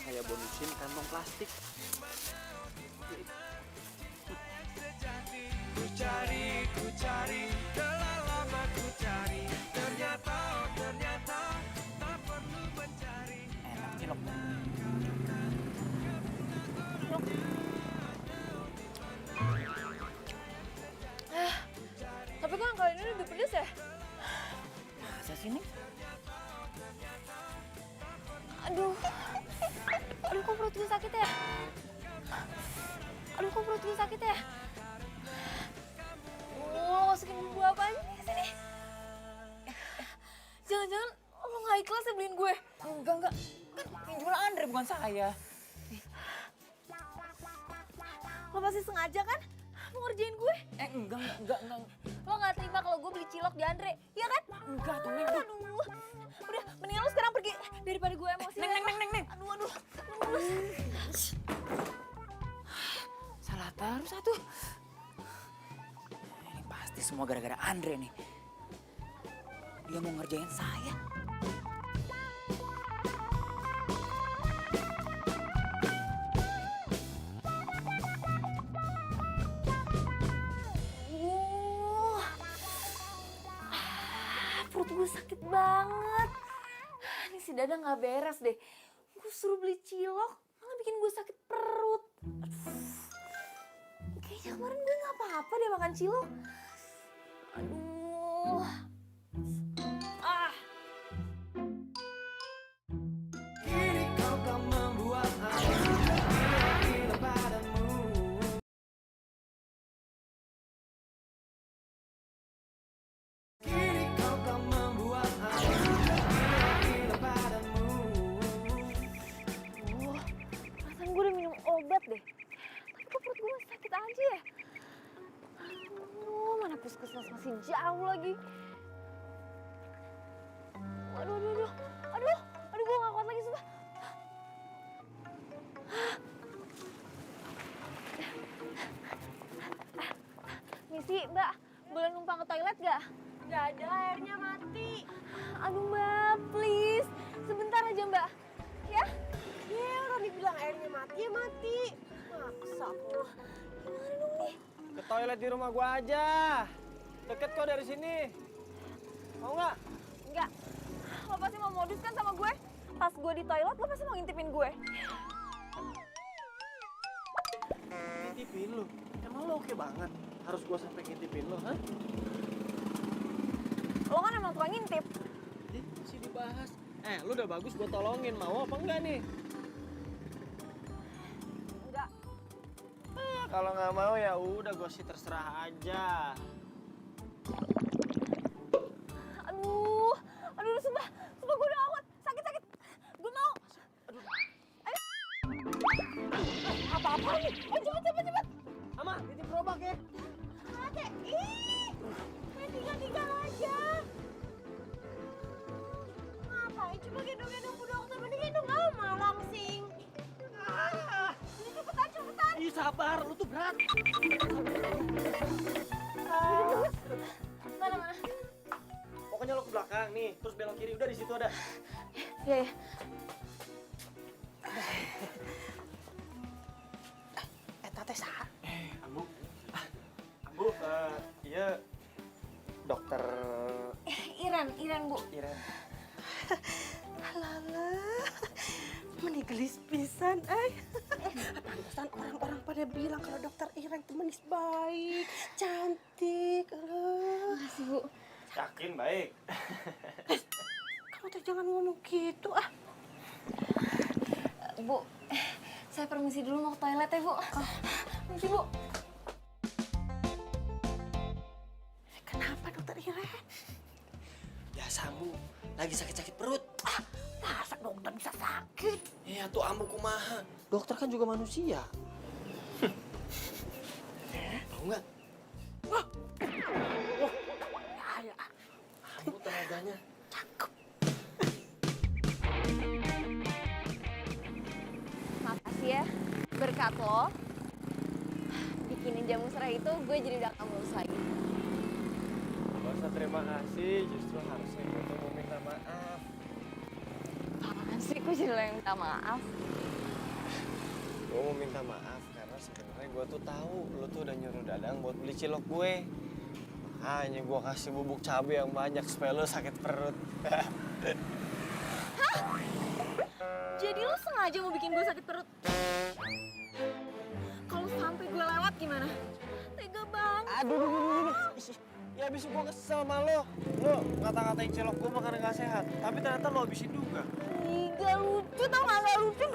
Speaker 11: saya bonusin kantong plastik.
Speaker 12: Ku cari, telah lama ku cari. Ternyata, oh ternyata tak perlu mencari.
Speaker 5: Enak cilok.
Speaker 1: Tapi kok yang kali ini lebih pedes ya?
Speaker 5: Masa sih nih?
Speaker 1: Aduh kok perut gue sakit ya? Aduh kok perut gue sakit ya? Masukin bumbu apaan nih ke sini? Jangan-jangan lo nggak ikhlas ya beliin gue?
Speaker 5: Enggak. Kan yang jual Andre bukan saya.
Speaker 1: Lo pasti sengaja kan? Mau ngerjain gue?
Speaker 5: Enggak.
Speaker 1: Lo nggak terima kalau gue beli cilok di Andre, iya kan?
Speaker 5: Enggak tuh, Neng.
Speaker 1: Aduh. Udah, mendingan lo sekarang pergi daripada gue emosi.
Speaker 5: Neng.
Speaker 1: Aduh.
Speaker 5: Salah terus satu. Ini pasti semua gara-gara Andre nih. Dia mau ngerjain saya.
Speaker 1: Perut gue sakit banget. Ini si Dada nggak beres deh. Gue suruh beli cilok, malah bikin gue sakit perut. Aduh. Kayaknya kemarin gue nggak apa-apa deh makan cilok. Aduh.
Speaker 12: Kini kau kan membuat aku gila padamu. Kini kau kan membuat aku gila padamu.
Speaker 1: Perasaan gue udah minum obat deh. Tapi kok perut gue masih sakit aja ya? Aduh, mana puskesmas masih jauh lagi. Aduh, gue gak kuat lagi sumpah. Misi, Mbak, boleh numpang ke toilet gak?
Speaker 9: Gak ada, airnya mati.
Speaker 1: Aduh Mbak, please. Sebentar aja Mbak. Ya?
Speaker 9: Ya, orang dibilang airnya mati, ya mati. Maksa aku.
Speaker 1: Gimana dong nih?
Speaker 11: Ke toilet di rumah gua aja. Deket kok dari sini. Mau nggak?
Speaker 1: Enggak. Lo pasti mau modus kan sama gue? Pas gue di toilet, lo pasti mau ngintipin gue.
Speaker 11: Ngintipin lu? Emang lu oke banget? Harus gua sampai ngintipin lu, hah?
Speaker 1: Lo kan emang tukang ngintip.
Speaker 11: Masih dibahas. Lu udah bagus gua tolongin. Mau apa enggak nih?
Speaker 1: Enggak.
Speaker 11: Kalau nggak mau ya udah gua sih terserah aja.
Speaker 1: Aduh, sumpah gue udah awet. Sakit. Gue mau. Ayo. Apa-apa nih? Cepet.
Speaker 11: Ama, titip gerobak ya.
Speaker 9: Ate, ih, main tinggal aja. Ngapain cuma gendong-gendong Bu Dokter? Mending gendong Ama langsing. Ini cepetan.
Speaker 11: Ih, sabar, lu tuh berat.
Speaker 9: Mana?
Speaker 11: Pokoknya lo ke belakang nih, terus belok kiri. Udah di situ ada.
Speaker 9: Ya.
Speaker 11: Tante sah. Ambu. Ambu, iya dokter
Speaker 9: Iren Bu.
Speaker 11: Iren.
Speaker 13: Alah, menigelis pisan, pantesan orang-orang pada bilang kalau dokter Iren itu manis baik, cantik.
Speaker 9: Makasih Bu.
Speaker 11: Yakin baik.
Speaker 13: Kamu tuh jangan ngomong gitu
Speaker 9: Bu, saya permisi dulu mau ke toilet ya Bu. Permisi Bu.
Speaker 13: Kenapa dokter Iren?
Speaker 11: Biasa Ambu, lagi sakit-sakit perut.
Speaker 13: Masa dokter bisa sakit?
Speaker 11: Iya tuh Ambu kumaha. Dokter kan juga manusia. Tahu nggak? Wah.
Speaker 13: Ya.
Speaker 11: Ambu tenaganya.
Speaker 9: Makasih ya, berkat lo bikinin jamu serai itu gue jadi udah gak mulus lagi.
Speaker 4: Gak usah terima kasih, justru harusnya gue tuh mau minta maaf.
Speaker 9: Apaan sih, gue jadi lo yang minta maaf.
Speaker 4: Gue mau minta maaf karena sebenarnya gue tuh tahu lo tuh udah nyuruh Dadang buat beli cilok gue. Makanya gue kasih bubuk cabai yang banyak supaya lo sakit perut.
Speaker 1: Jadi lo sengaja mau bikin gue sakit perut? Kalau sampai gue lewat gimana? Tega banget.
Speaker 4: Aduh. Ya abis gue kesel sama lo. Lo ngata-ngatain cilok gue makanan gak sehat. Tapi ternyata lo habisin juga.
Speaker 1: Ih, gak lucu tau gak? Gak lucu.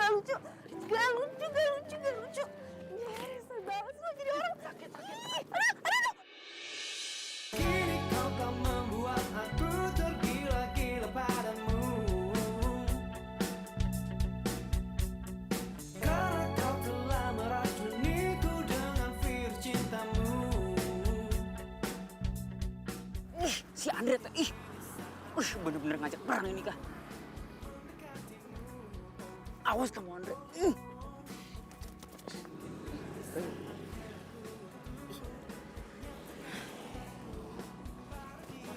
Speaker 1: Gak lucu. Nyesel banget lo jadi orang sakit. Aduh.
Speaker 12: Kini kau kan membuat aku tergila-gila padamu. Karena kau telah meracuniku dengan virus cintamu.
Speaker 5: Si Andre tuh, bener-bener ngajak perang ini kah? Awas kamu Andre.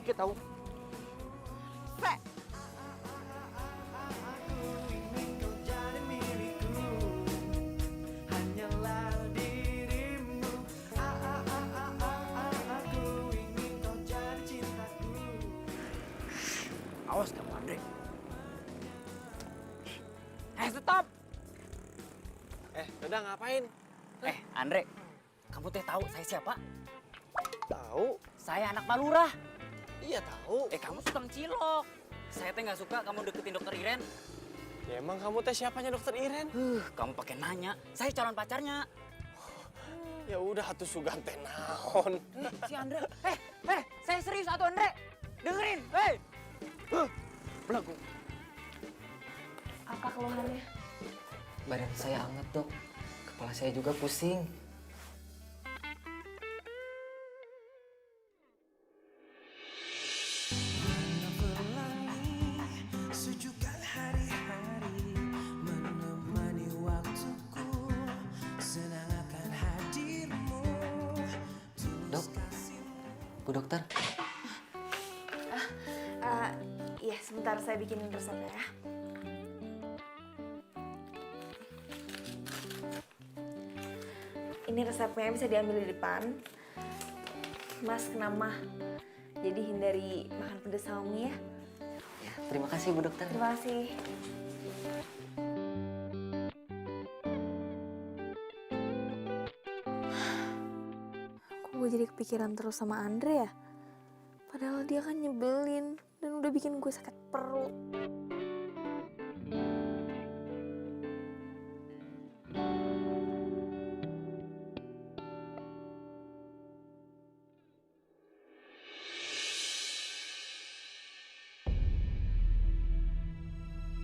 Speaker 11: Sakit tahu.
Speaker 12: Hanyalah dirimu. Aku ingin kau jadi cintaku.
Speaker 5: Awas kamu Andre. Stop.
Speaker 4: Dadang ngapain?
Speaker 5: Andre, kamu teh tahu saya siapa?
Speaker 4: Tahu?
Speaker 5: Saya anak Pak Lurah.
Speaker 4: Iya tahu.
Speaker 5: Kamu suka cilok. Saya teh nggak suka kamu deketin dokter Iren.
Speaker 4: Ya emang kamu teh siapanya dokter Iren?
Speaker 5: Kamu pakai nanya. Saya calon pacarnya.
Speaker 4: Ya udah atuh sugan teh naon.
Speaker 5: Si Andre. Saya serius atuh Andre. Dengerin. Belagu.
Speaker 1: Apa keluhannya?
Speaker 14: Badan saya anget, Dok. Kepala saya juga pusing.
Speaker 12: Sejukkan hari-hari menemani waktuku, senang akan hadirmu.
Speaker 14: Dok, Bu Dokter.
Speaker 1: Iya, sebentar saya bikinin resepnya ya. Ini resepnya bisa diambil di depan. Mas kena mah, jadi hindari makan pedas sama mie ya.
Speaker 14: Ya, terima kasih Bu Dokter.
Speaker 1: Terima kasih. Kok gue jadi kepikiran terus sama Andre ya? Padahal dia kan nyebelin dan udah bikin gue sakit perut.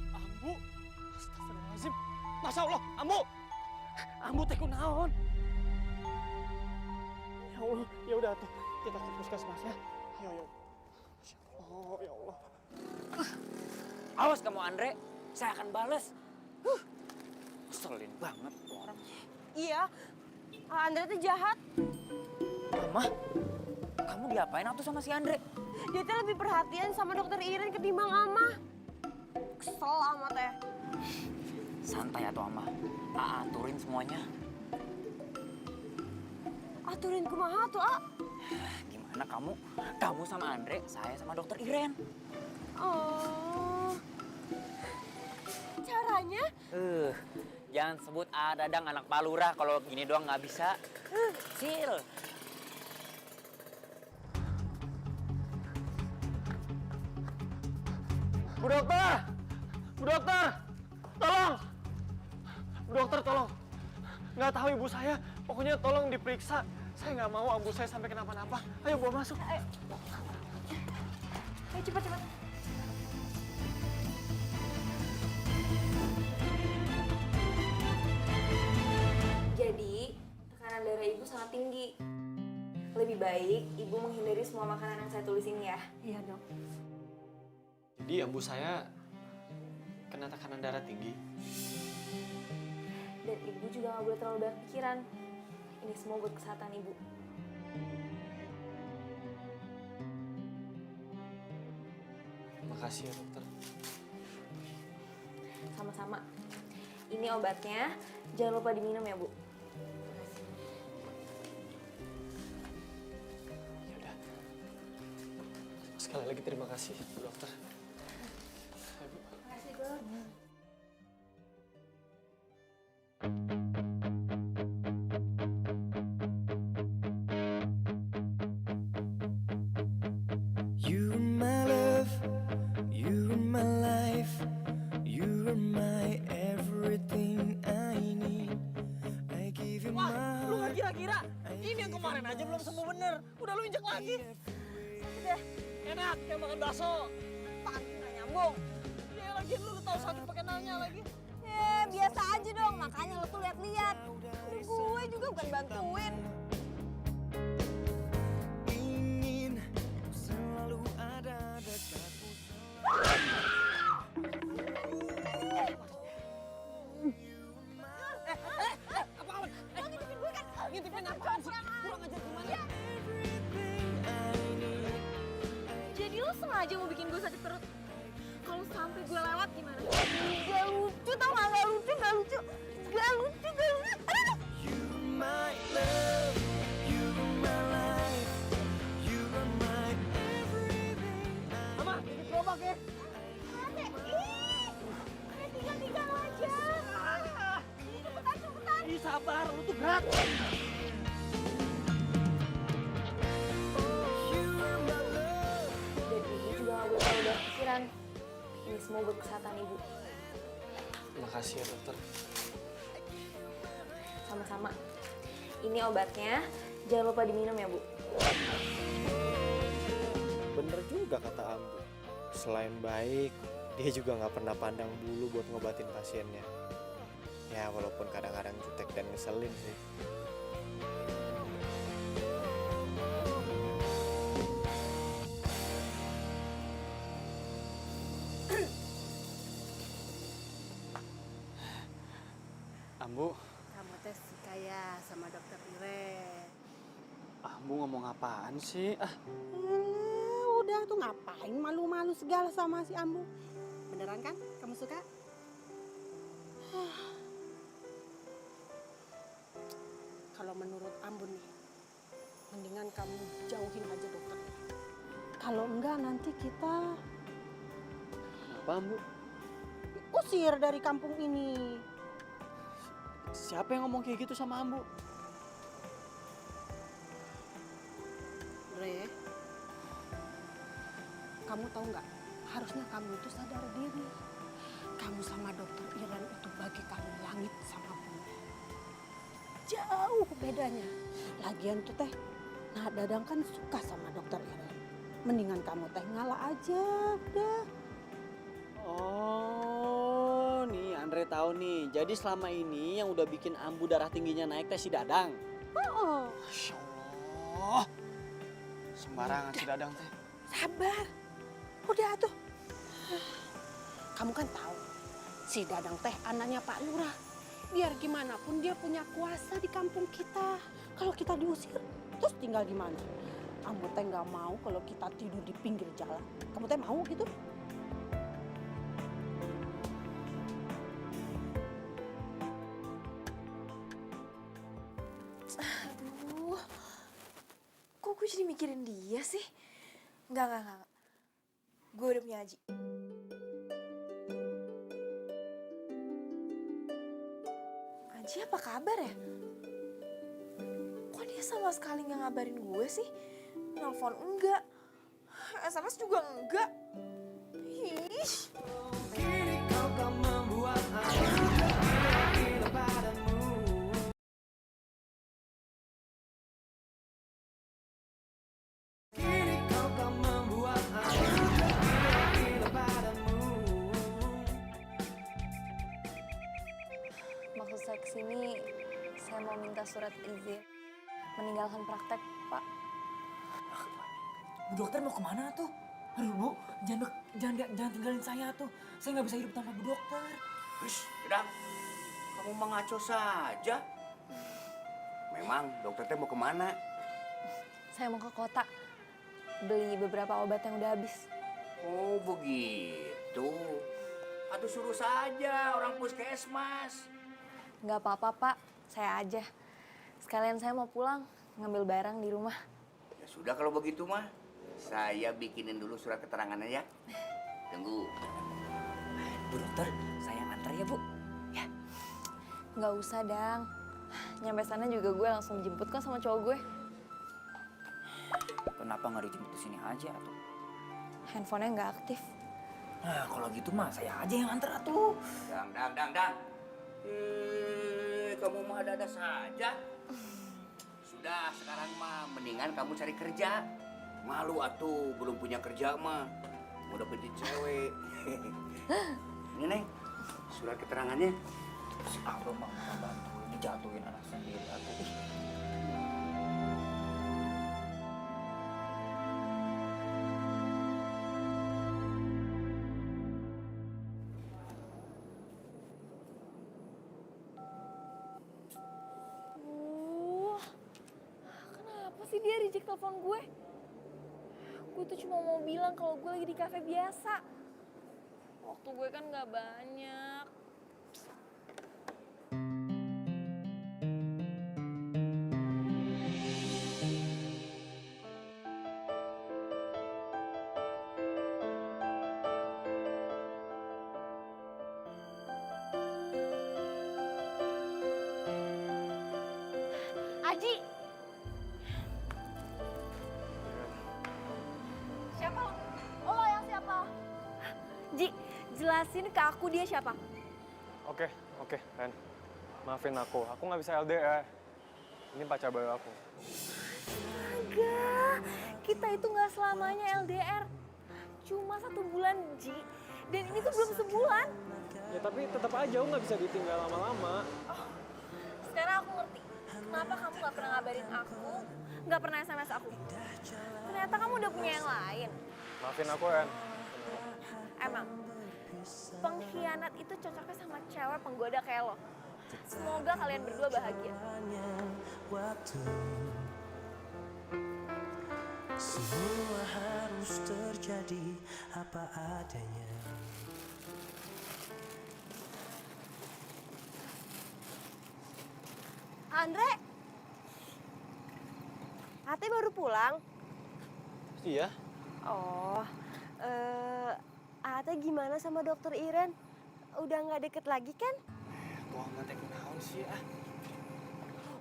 Speaker 11: Ambu. Astagfirullahaladzim. Masya Allah, Ambu. Ambu teh kunaon? Ya Allah, ya udah tuh, kita ke puskesmas ya. Ayo, ayo. Masya Allah, ya Allah.
Speaker 5: Awas kamu Andre, saya akan balas. Keselin banget tuh orang.
Speaker 9: Iya, Andre tuh jahat.
Speaker 5: Mama, kamu diapain waktu sama si Andre?
Speaker 9: Dia tuh lebih perhatian sama dokter Iren ketimbang Ama. Kesel amat ya.
Speaker 5: Santai atau Ama, aturin semuanya.
Speaker 9: Aturin kumaha tuh, A?
Speaker 5: Gimana kamu sama Andre, saya sama dokter Iren.
Speaker 9: Oh. Caranya?
Speaker 5: Jangan sebut Dadang anak Palura kalau gini doang nggak bisa. Sil.
Speaker 11: Bu dokter! Bu dokter! Tolong! Bu dokter tolong! Nggak tahu ibu saya, pokoknya tolong diperiksa. Saya nggak mau ambu saya sampai kenapa-napa. Ayo bawa masuk.
Speaker 9: Ayo cepat.
Speaker 1: Jadi, tekanan darah ibu sangat tinggi. Lebih baik ibu menghindari semua makanan yang saya tulis ini ya.
Speaker 9: Iya dok.
Speaker 11: Jadi ambu saya kena tekanan darah tinggi.
Speaker 1: Dan ibu juga nggak boleh terlalu banyak pikiran. Ini semua buat kesehatan ibu.
Speaker 11: Makasih ya dokter.
Speaker 1: Sama-sama. Ini obatnya, jangan lupa diminum ya bu.
Speaker 11: Yaudah. Sekali lagi terima kasih Bu dokter.
Speaker 1: Makasih dok.
Speaker 12: You are my love, you are my life, you are my everything I need. I give you my
Speaker 11: Wah, lu nggak
Speaker 12: heart.
Speaker 11: kira-kira? Ini yang kemarin aja belum sembuh bener. Udah lu injek lagi.
Speaker 9: Udah.
Speaker 11: Enak, kayak makan bakso.
Speaker 9: Pasti nggak nyambung.
Speaker 11: Ya lagi lu tahu sakit pakai nanya lagi.
Speaker 9: Biasa aja dong, makanya lo tuh lihat-lihat. Udah gue juga bukan bantuin.
Speaker 12: Ingin selalu ada dekatmu.
Speaker 11: Apaan? Ngintipin gue kan? Ngintipin apaan sih? Kurang aja gimana?
Speaker 9: Jadi lo sengaja mau bikin gue sakit perut? Kalau sampai gue lewat gimana? Gak lucu tau gak? Gak lucu.
Speaker 12: You are my love, you are my life, you are my everything.
Speaker 11: Mama, ini gerobak ya.
Speaker 9: Tinggal aja. Cepetan.
Speaker 11: Ih, sabar, lu tuh berat.
Speaker 1: Dan ibu juga nggak boleh terlalu banyak pikiran. Ini semua buat kesehatan ibu.
Speaker 11: Makasih ya dokter.
Speaker 1: Sama-sama. Ini obatnya, jangan lupa diminum ya bu.
Speaker 4: Bener juga kata Ambu. Selain baik, dia juga nggak pernah pandang bulu buat ngobatin pasiennya. Ya walaupun kadang-kadang jutek dan ngeselin sih.
Speaker 11: Ambu,
Speaker 13: Kamu teh suka ya sama dokter Iren.
Speaker 11: Ambu ngomong apaan sih?
Speaker 13: Udah tuh ngapain malu-malu segala sama si Ambu. Beneran kan kamu suka? Kalau menurut Ambu nih, mendingan kamu jauhin aja dokter Iren. Kalau enggak nanti kita
Speaker 11: Kenapa Ambu?
Speaker 13: usir dari kampung ini.
Speaker 11: Siapa yang ngomong kayak gitu sama Ambu?
Speaker 13: Re, kamu tahu nggak? Harusnya kamu itu sadar diri. Kamu sama dokter Iren itu bagaikan langit sama bumi. Jauh bedanya. Lagian tuh teh, nah Dadang kan suka sama dokter Iren. Mendingan kamu teh ngalah aja, udah.
Speaker 11: Oh, nih Andre tahu nih. Jadi selama ini yang udah bikin Ambu darah tingginya naik teh si Dadang.
Speaker 13: Oh,
Speaker 11: Masya Allah,
Speaker 4: Allah. Sembarangan si Dadang teh.
Speaker 13: Sabar. Udah tuh. Kamu kan tahu si Dadang teh anaknya Pak Lurah. Biar gimana pun dia punya kuasa di kampung kita. Kalau kita diusir, terus tinggal di mana? Kamu teh nggak mau kalau kita tidur di pinggir jalan. Kamu teh mau gitu?
Speaker 1: Aduh, kok gue jadi mikirin dia sih? Enggak. Gue udah punya Aji. Aji apa kabar ya? Kok dia sama sekali nggak ngabarin gue sih? Nelfon enggak, SMS juga enggak. Ih.
Speaker 12: Kini kau kan membuat aku gila padamu. Kini kau kan membuat aku gila padamu.
Speaker 1: Maksud saya kesini, saya mau minta surat izin meninggalkan praktek, Pak.
Speaker 5: Bu dokter mau kemana tuh? Aduh Bu, jangan tinggalin saya tuh. Saya nggak bisa hidup tanpa Bu dokter.
Speaker 6: Wis, Dadang, kamu mah ngaco saja. Memang dokter teh mau kemana?
Speaker 1: Saya mau ke kota, beli beberapa obat yang udah habis.
Speaker 6: Oh begitu. Aduh suruh saja orang puskesmas.
Speaker 1: Nggak apa-apa, Pak. Saya aja. Sekalian saya mau pulang, ngambil barang di rumah.
Speaker 6: Ya sudah kalau begitu mah. Saya bikinin dulu surat keterangannya ya. Tunggu.
Speaker 5: Bu dokter, saya antar ya Bu. Ya.
Speaker 1: Nggak usah, Dang. Nyampe sana juga gue langsung jemput kok sama cowok gue.
Speaker 5: Kenapa nggak dijemput di sini aja tuh?
Speaker 1: Handphonenya nggak aktif.
Speaker 5: Nah kalau gitu mah saya aja yang antar tuh.
Speaker 6: Dang. Kamu mah ada-ada saja. Sudah, sekarang mah mendingan kamu cari kerja. Malu atuh, belum punya kerja mah. Mau dapetin cewek. Ini Neng, surat keterangannya.
Speaker 5: Si Abang mah bantuin, dijatuhin anak sendiri atuh.
Speaker 1: Kenapa sih dia reject telepon gue? Gue tuh cuma mau bilang kalau gue lagi di kafe biasa. Waktu gue kan nggak banyak. Aji! Siapa lo? Lo yang siapa? Ji, jelasin ke aku dia siapa?
Speaker 11: Oke, Ren. Maafin aku nggak bisa LDR. Ini pacar baru aku.
Speaker 1: Astaga, kita itu nggak selamanya LDR. Cuma 1 bulan, Ji. Dan ini tuh belum sebulan.
Speaker 11: Ya tapi tetap aja aku nggak bisa ditinggal lama-lama.
Speaker 1: Sekarang aku ngerti. Kenapa kamu nggak pernah ngabarin aku, nggak pernah SMS aku. Ternyata kamu udah punya yang lain.
Speaker 11: Maafin aku, Ren.
Speaker 1: Emang, pengkhianat itu cocoknya sama cewek penggoda kayak lo. Semoga kalian berdua bahagia.
Speaker 12: Waktu semua harus terjadi apa adanya.
Speaker 9: Andre, Ate baru pulang?
Speaker 11: Iya.
Speaker 9: Oh, Ate gimana sama dokter Iren? Udah nggak deket lagi kan?
Speaker 4: Tuh amat teh kunaon sih ah.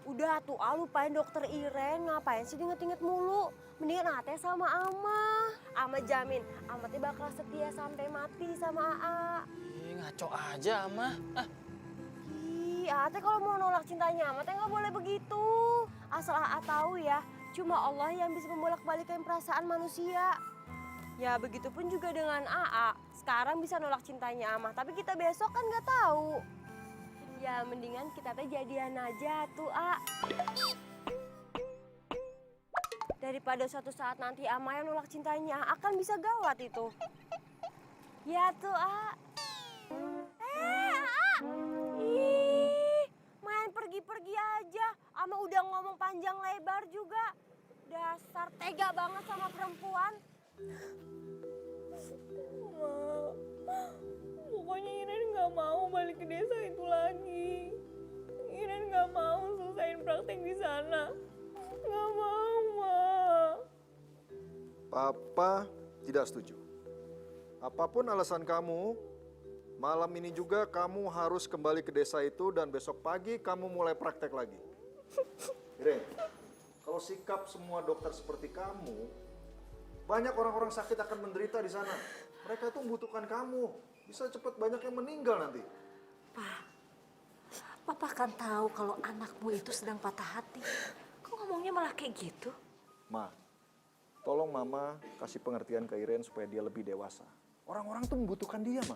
Speaker 9: Udah tuh, lupain dokter Iren. Ngapain sih diinget-inget mulu? Mendingan Ate sama Ama. Ama jamin, Ama teh bakal setia sampai mati sama Aa.
Speaker 11: Ih, ngaco aja, Ama.
Speaker 9: Ih, Ate kalau mau nolak cintanya Ama teh nggak boleh begitu. Asal Aa tahu ya, cuma Allah yang bisa membolak-balikan perasaan manusia. Ya begitupun juga dengan Aa. Sekarang bisa nolak cintanya Ama, tapi kita besok kan nggak tahu. Ya mendingan kita teh jadian aja tuh, A. Daripada suatu saat nanti Amaya nolak cintanya, akan bisa gawat itu. Ya tuh, A. A. Ih, main pergi-pergi aja. Ama udah ngomong panjang lebar juga. Dasar tega banget sama perempuan.
Speaker 1: Pokoknya Iren nggak mau balik ke desa itu lagi. Iren nggak mau selesaiin praktek di sana. Nggak mau, Ma.
Speaker 2: Papa tidak setuju. Apapun alasan kamu, malam ini juga kamu harus kembali ke desa itu dan besok pagi kamu mulai praktek lagi. Iren, kalau sikap semua dokter seperti kamu, banyak orang-orang sakit akan menderita di sana. Mereka itu membutuhkan kamu. Bisa cepat banyak yang meninggal nanti.
Speaker 3: Papa kan tahu kalau anakmu itu sedang patah hati. Kok ngomongnya malah kayak gitu?
Speaker 2: Ma, tolong Mama kasih pengertian ke Iren supaya dia lebih dewasa. Orang-orang tuh membutuhkan dia, Ma.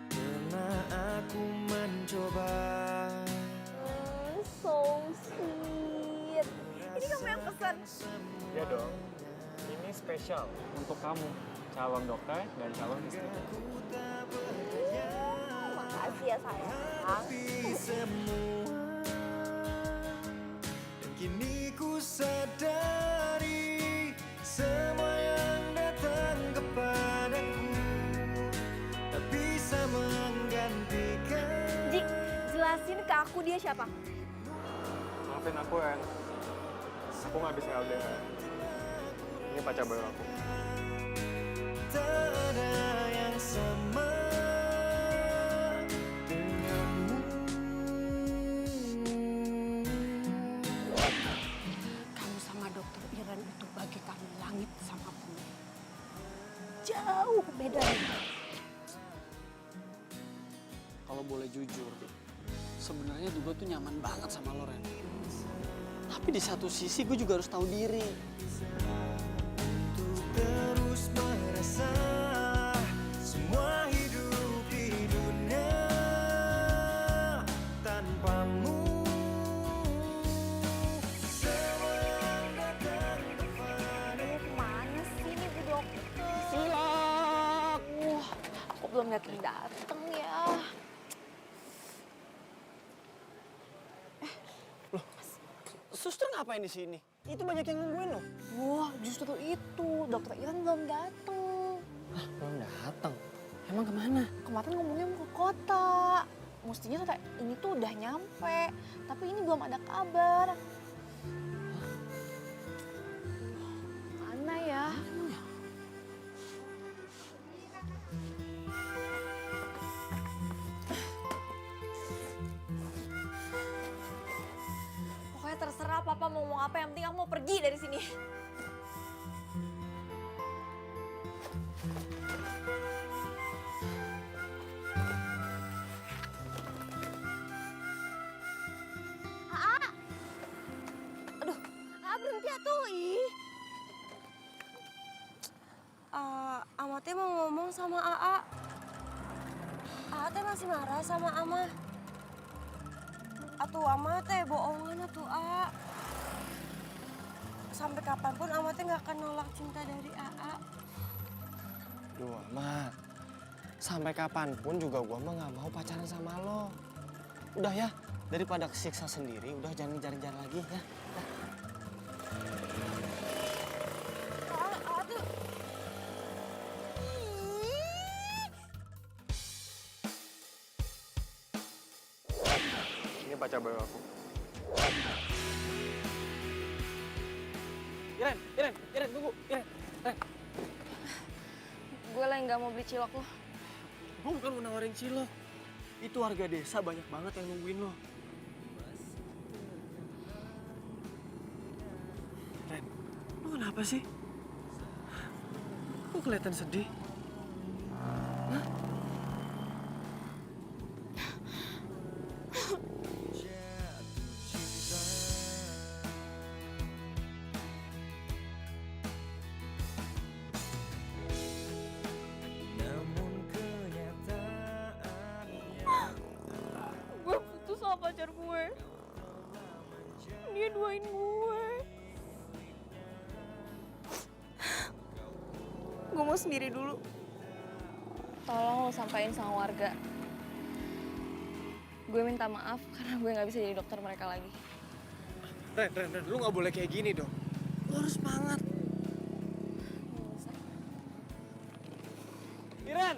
Speaker 12: Pernah aku mencoba.
Speaker 1: So sweet. Ini kamu yang pesan.
Speaker 11: Ya dong. Ini spesial untuk kamu, calon dokter dan calon istri.
Speaker 1: Makasih ya sayang.
Speaker 12: Semua dan kini ku sadari semua yang datang kepadaku tak bisa menggantikan.
Speaker 1: Ji, jelasin ke aku dia siapa?
Speaker 11: Maafin aku, Ren. Aku nggak bisa LDR. Ini pacar baru aku.
Speaker 12: Tak ada yang sama denganmu.
Speaker 13: Kamu sama dokter Iren itu bagaikan langit sama bumi. Jauh bedanya.
Speaker 11: Kalau boleh jujur, sebenarnya gue tuh nyaman banget sama lo, Ren. Tapi di satu sisi gue juga harus tahu diri.
Speaker 12: Terus merasa semua hidup di dunia tanpamu. Semua yang datang kepadaku.
Speaker 1: Mana sih ini Bu Dokter?
Speaker 10: Silak. Wah, kok belum dateng ya?
Speaker 11: Suster ngapain di sini? Itu banyak yang nungguin loh.
Speaker 10: Wah, justru itu. Dokter Iren belum dateng.
Speaker 11: Belum datang. Emang kemana?
Speaker 10: Kemarin ngomongnya mau ke kota. Mestinya sore ini tuh udah nyampe. Tapi ini belum ada kabar. Mana ya?
Speaker 1: Pokoknya terserah Papa mau ngomong apa, yang penting aku mau pergi dari sini.
Speaker 9: Berhenti atuh, ih. Ama teh mau ngomong sama AA. AA teh masih marah sama Ama. Atuh Ama teh bohongan atuh, A. Sampai kapanpun Ama teh nggak akan nolak cinta dari AA.
Speaker 4: Duh, Mak. Sampai kapanpun juga gua mah nggak mau pacaran sama lo. Udah ya, daripada kesiksa sendiri, udah jangan ngejar-ngejar lagi ya.
Speaker 11: Ini pacar baru aku. Iren, tunggu. Iren.
Speaker 1: Gue lagi nggak mau beli cilok lo.
Speaker 11: Gue bukan mau nawarin cilok. Itu warga desa banyak banget yang nungguin lo. Ren, lo kenapa sih? Kok kelihatan sedih? Hah?
Speaker 1: pacar gue. Dia duain gue. Gue mau sendiri dulu. Tolong lo sampaikan sama warga. Gue minta maaf karena gue gak bisa jadi dokter mereka lagi.
Speaker 11: Ren, lu gak boleh kayak gini dong. Lu harus semangat. Iren,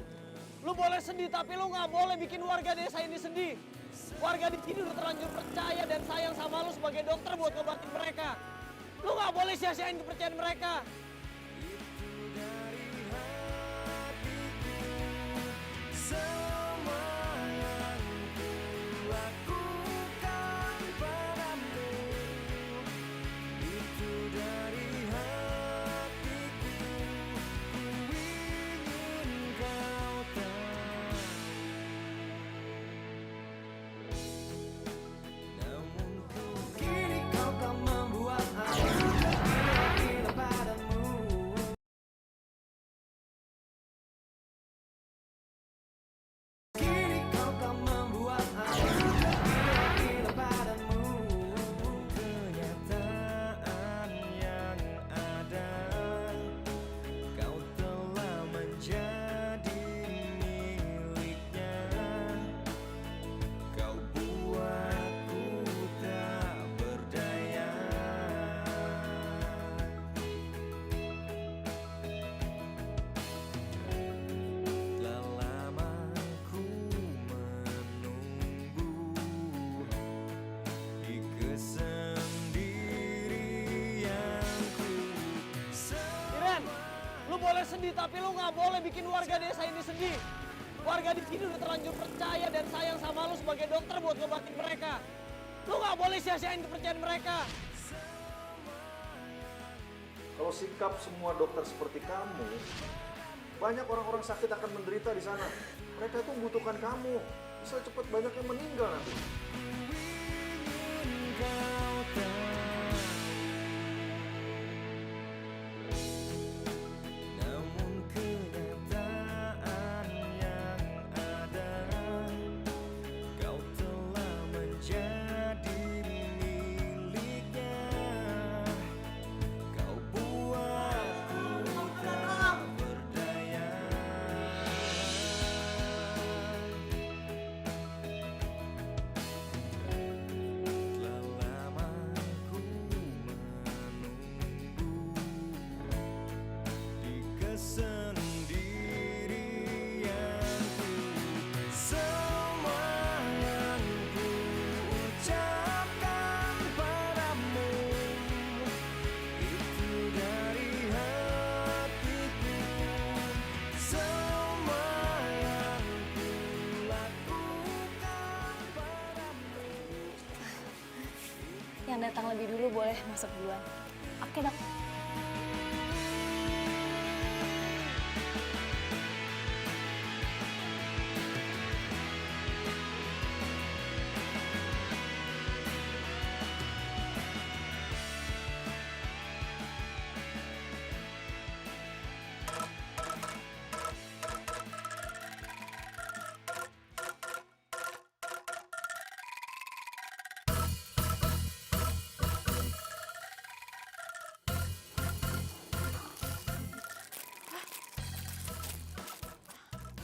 Speaker 11: lu boleh sedih tapi lu gak boleh bikin warga desa ini sedih. Warga di sini udah terlanjur percaya dan sayang sama lu sebagai dokter buat ngobatin mereka. Lu gak boleh sia-siain kepercayaan mereka. Lu boleh sedih tapi lu nggak boleh bikin warga desa ini sedih. Warga di sini udah terlanjur percaya dan sayang sama lu sebagai dokter buat ngobatin mereka. Lu nggak boleh sia-siain kepercayaan mereka.
Speaker 2: Kalau sikap semua dokter seperti kamu, banyak orang-orang sakit akan menderita di sana. Mereka tuh membutuhkan kamu. Bisa cepat banyak yang meninggal nanti.
Speaker 1: Yang datang lebih dulu boleh masuk duluan. Oke, Dok.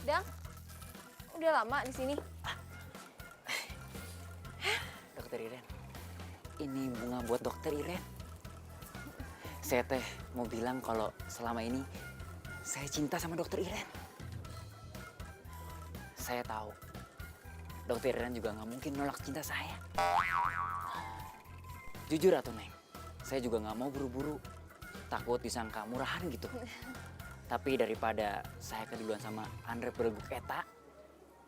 Speaker 1: Dang, udah lama di sini.
Speaker 5: Dokter Iren, ini bunga buat Dokter Iren. Saya teh mau bilang kalau selama ini saya cinta sama Dokter Iren. Saya tahu Dokter Iren juga nggak mungkin nolak cinta saya. Jujur atau Neng, saya juga nggak mau buru-buru. Takut disangka murahan gitu. Tapi daripada saya keduluan sama Andre Pereguk Eta,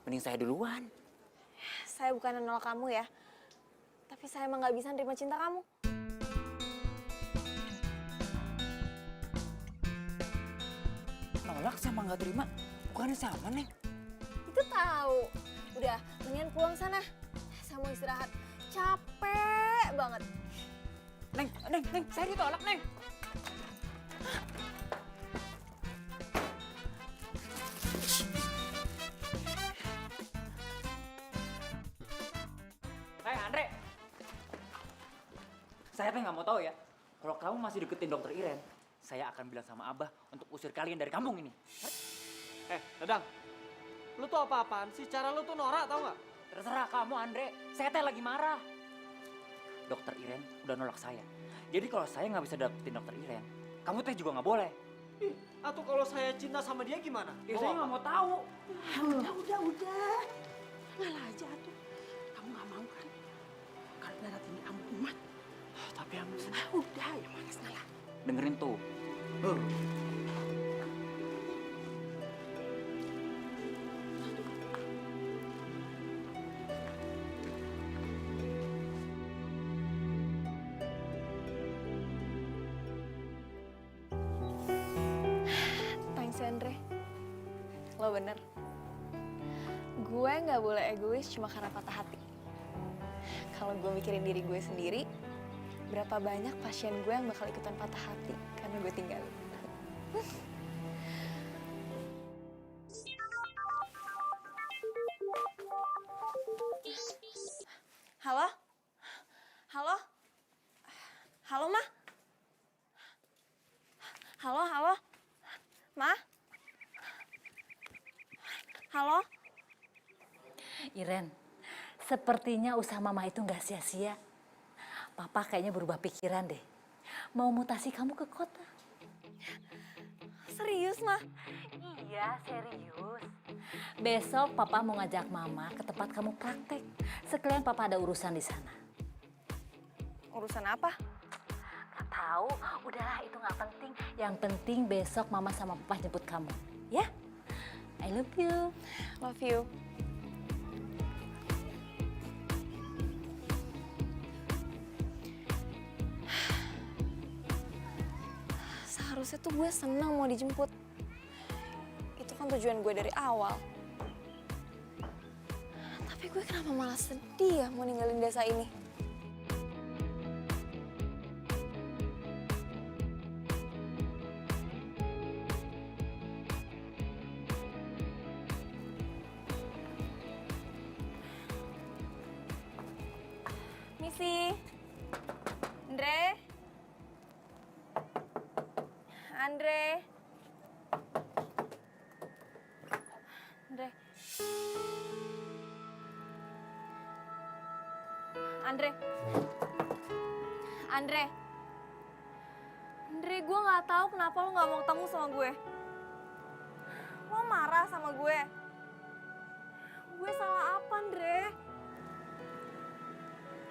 Speaker 5: mending saya duluan.
Speaker 1: Saya bukan nolak kamu ya, tapi saya emang nggak bisa nerima cinta kamu.
Speaker 5: Nolak sama nggak terima, bukannya sama, Neng?
Speaker 1: Itu tahu. Udah, mendingan pulang sana. Saya mau istirahat. Capek banget.
Speaker 5: Neng, saya ditolak, Neng. Saya teh nggak mau tahu ya. Kalau kamu masih deketin dokter Iren, saya akan bilang sama Abah untuk usir kalian dari kampung ini.
Speaker 11: Dadang, lu tuh apa-apaan sih? Cara lu tuh norak tau nggak?
Speaker 5: Terserah kamu, Andre. Saya teh lagi marah. Dokter Iren udah nolak saya. Jadi kalau saya nggak bisa dapetin dokter Iren, kamu teh juga nggak boleh.
Speaker 11: Atau kalau saya cinta sama dia gimana?
Speaker 5: Ya, saya nggak mau tahu.
Speaker 13: Udah. Ngalah aja tuh. Kamu nggak mau kan? Kalau berat ini kamu umat.
Speaker 5: Tapi yang
Speaker 13: Udah, ya malas ngalah.
Speaker 5: dengerin tuh.
Speaker 1: Thanks ya, Andre. Lo bener. Gue nggak boleh egois cuma karena patah hati. Kalau gue mikirin diri gue sendiri, berapa banyak pasien gue yang bakal ikutan patah hati karena gue tinggalin. Halo? Halo? Halo, Ma? Halo? Ma? Halo?
Speaker 3: Iren, sepertinya usaha mama itu nggak sia-sia. Papa kayaknya berubah pikiran deh. Mau mutasi kamu ke kota.
Speaker 1: Serius, Ma?
Speaker 3: Iya, serius. Besok papa mau ngajak mama ke tempat kamu praktek. Sekalian papa ada urusan di sana.
Speaker 1: Urusan apa?
Speaker 3: Gak tahu, udahlah itu nggak penting. Yang penting besok mama sama papa jemput kamu. Ya? I love you.
Speaker 1: Love you. Seharusnya tuh gue senang mau dijemput. Itu kan tujuan gue dari awal. Tapi gue kenapa malah sedih ya mau ninggalin desa ini? Misi, Andre, Andre, Andre, Andre, Andre, Andre, gue nggak tahu kenapa lo nggak mau ketemu sama gue. Lo marah sama gue. Gue salah apa, Andre?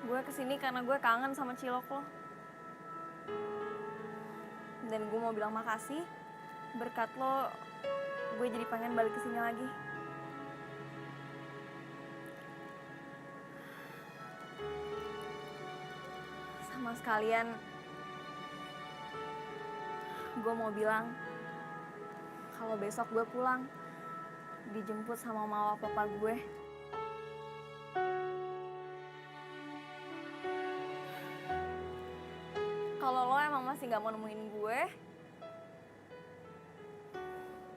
Speaker 1: Gue kesini karena gue kangen sama cilok lo. Dan gue mau bilang makasih. Berkat lo, gue jadi pengen balik ke sini lagi. Sama sekalian, gue mau bilang kalau besok gue pulang, dijemput sama mama papa gue. Kalau lo emang masih nggak mau nemuin gue,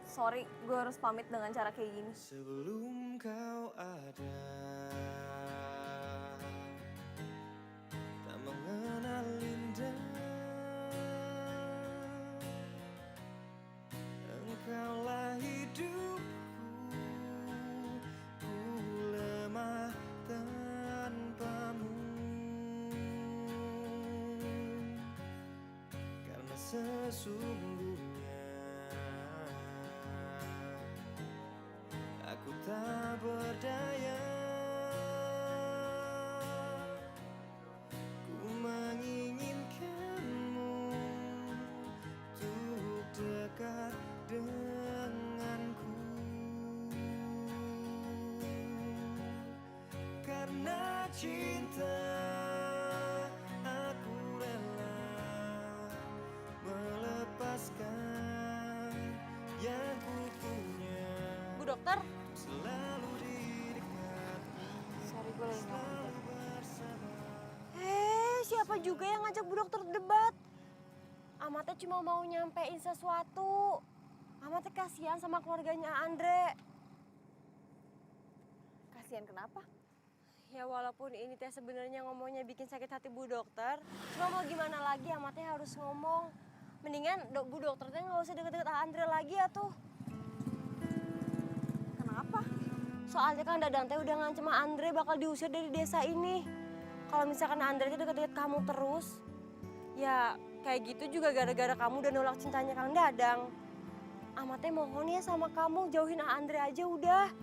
Speaker 1: sorry, gue harus pamit dengan cara kayak gini.
Speaker 12: Sebelum kau ada, tak mengenal indah. Engkaulah hidupku, ku lemah tanpamu. Karena sesungguhnya aku tak berdaya. Ku menginginkanmu untuk dekat denganku. Karena cinta aku rela melepaskan yang ku punya.
Speaker 1: Bu dokter,
Speaker 12: Selalu di dekatmu.
Speaker 1: sorry gue lagi nggak mau.
Speaker 9: Siapa juga yang ngajak Bu Dokter debat? Amatnya cuma mau nyampein sesuatu. Amatnya kasihan sama keluarganya Andre.
Speaker 1: Kasihan kenapa?
Speaker 9: Ya walaupun ini teh sebenarnya ngomongnya bikin sakit hati Bu Dokter, cuma mau gimana lagi amatnya harus ngomong. Mendingan Bu Dokter teh nggak usah deket-deket Andre lagi ya tuh.
Speaker 1: Kenapa?
Speaker 9: Soalnya kan Dadang teh udah ngancem Andre bakal diusir dari desa ini. Kalau misalkan Andre teh deket-deket kamu terus, ya kayak gitu juga gara-gara kamu udah nolak cintanya Kang Dadang. Amatnya mohon ya sama kamu, jauhin Andre aja udah.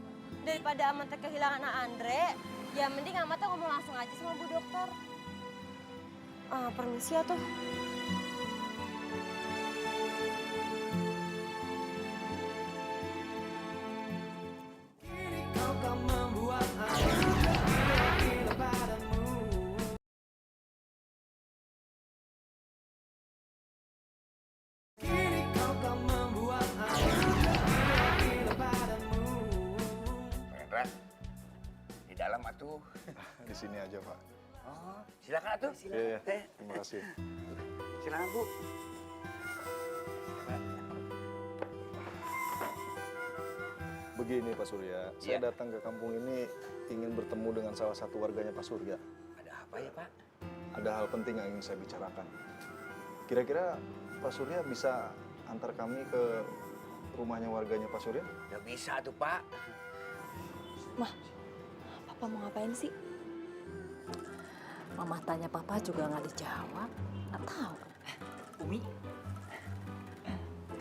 Speaker 9: Daripada Amatnya kehilangan Andre, ya mending Amatnya ngomong langsung aja sama Bu Dokter. Permisi ya tuh.
Speaker 12: Kau kan membuat aku gila padamu. Kini kau kan membuat aku gila padamu.
Speaker 6: Rendra, di dalam atuh.
Speaker 2: Di sini aja, Pak.
Speaker 6: Oh, silakan atuh.
Speaker 2: Iya,
Speaker 6: Teh.
Speaker 2: terima kasih.
Speaker 6: Silakan, Bu.
Speaker 2: Begini Pak Surya, saya datang ke kampung ini ingin bertemu dengan salah satu warganya Pak Surya.
Speaker 6: Ada apa ya, Pak?
Speaker 2: Ada hal penting yang ingin saya bicarakan. Kira-kira Pak Surya bisa antar kami ke rumahnya warganya Pak Surya?
Speaker 6: Ya bisa tuh, Pak.
Speaker 3: Mah, Papa mau ngapain sih? Mama tanya Papa juga nggak dijawab. Nggak tahu.
Speaker 5: Umi,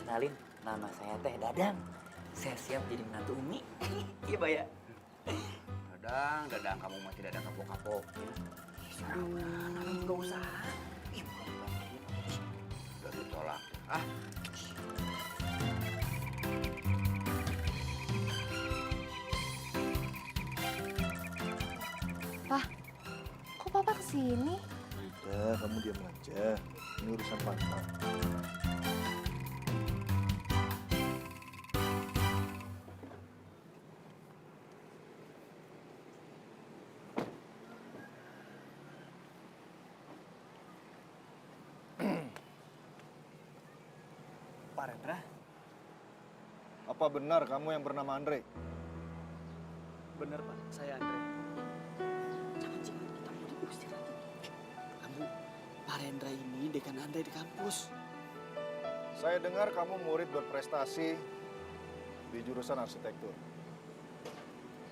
Speaker 5: kenalin, nama saya Teh Dadang. Saya siap jadi menantu Umi. Iya, Pak ya?
Speaker 6: Dadang, kamu mah tidak ada kapok-kapok.
Speaker 5: Nggak usah.
Speaker 6: Udah ditolak.
Speaker 1: Pak, kok Papa kesini?
Speaker 2: Udah, kamu diam aja. Ini urusan Papa.
Speaker 11: Pak Rendra,
Speaker 2: Apa benar kamu yang bernama Andre?
Speaker 11: bener Pak, saya Andre. Jangan-jangan kita mau diusir lagi. Kamu, Pak Rendra ini dekan Andre di kampus.
Speaker 2: Saya dengar kamu murid berprestasi di jurusan arsitektur.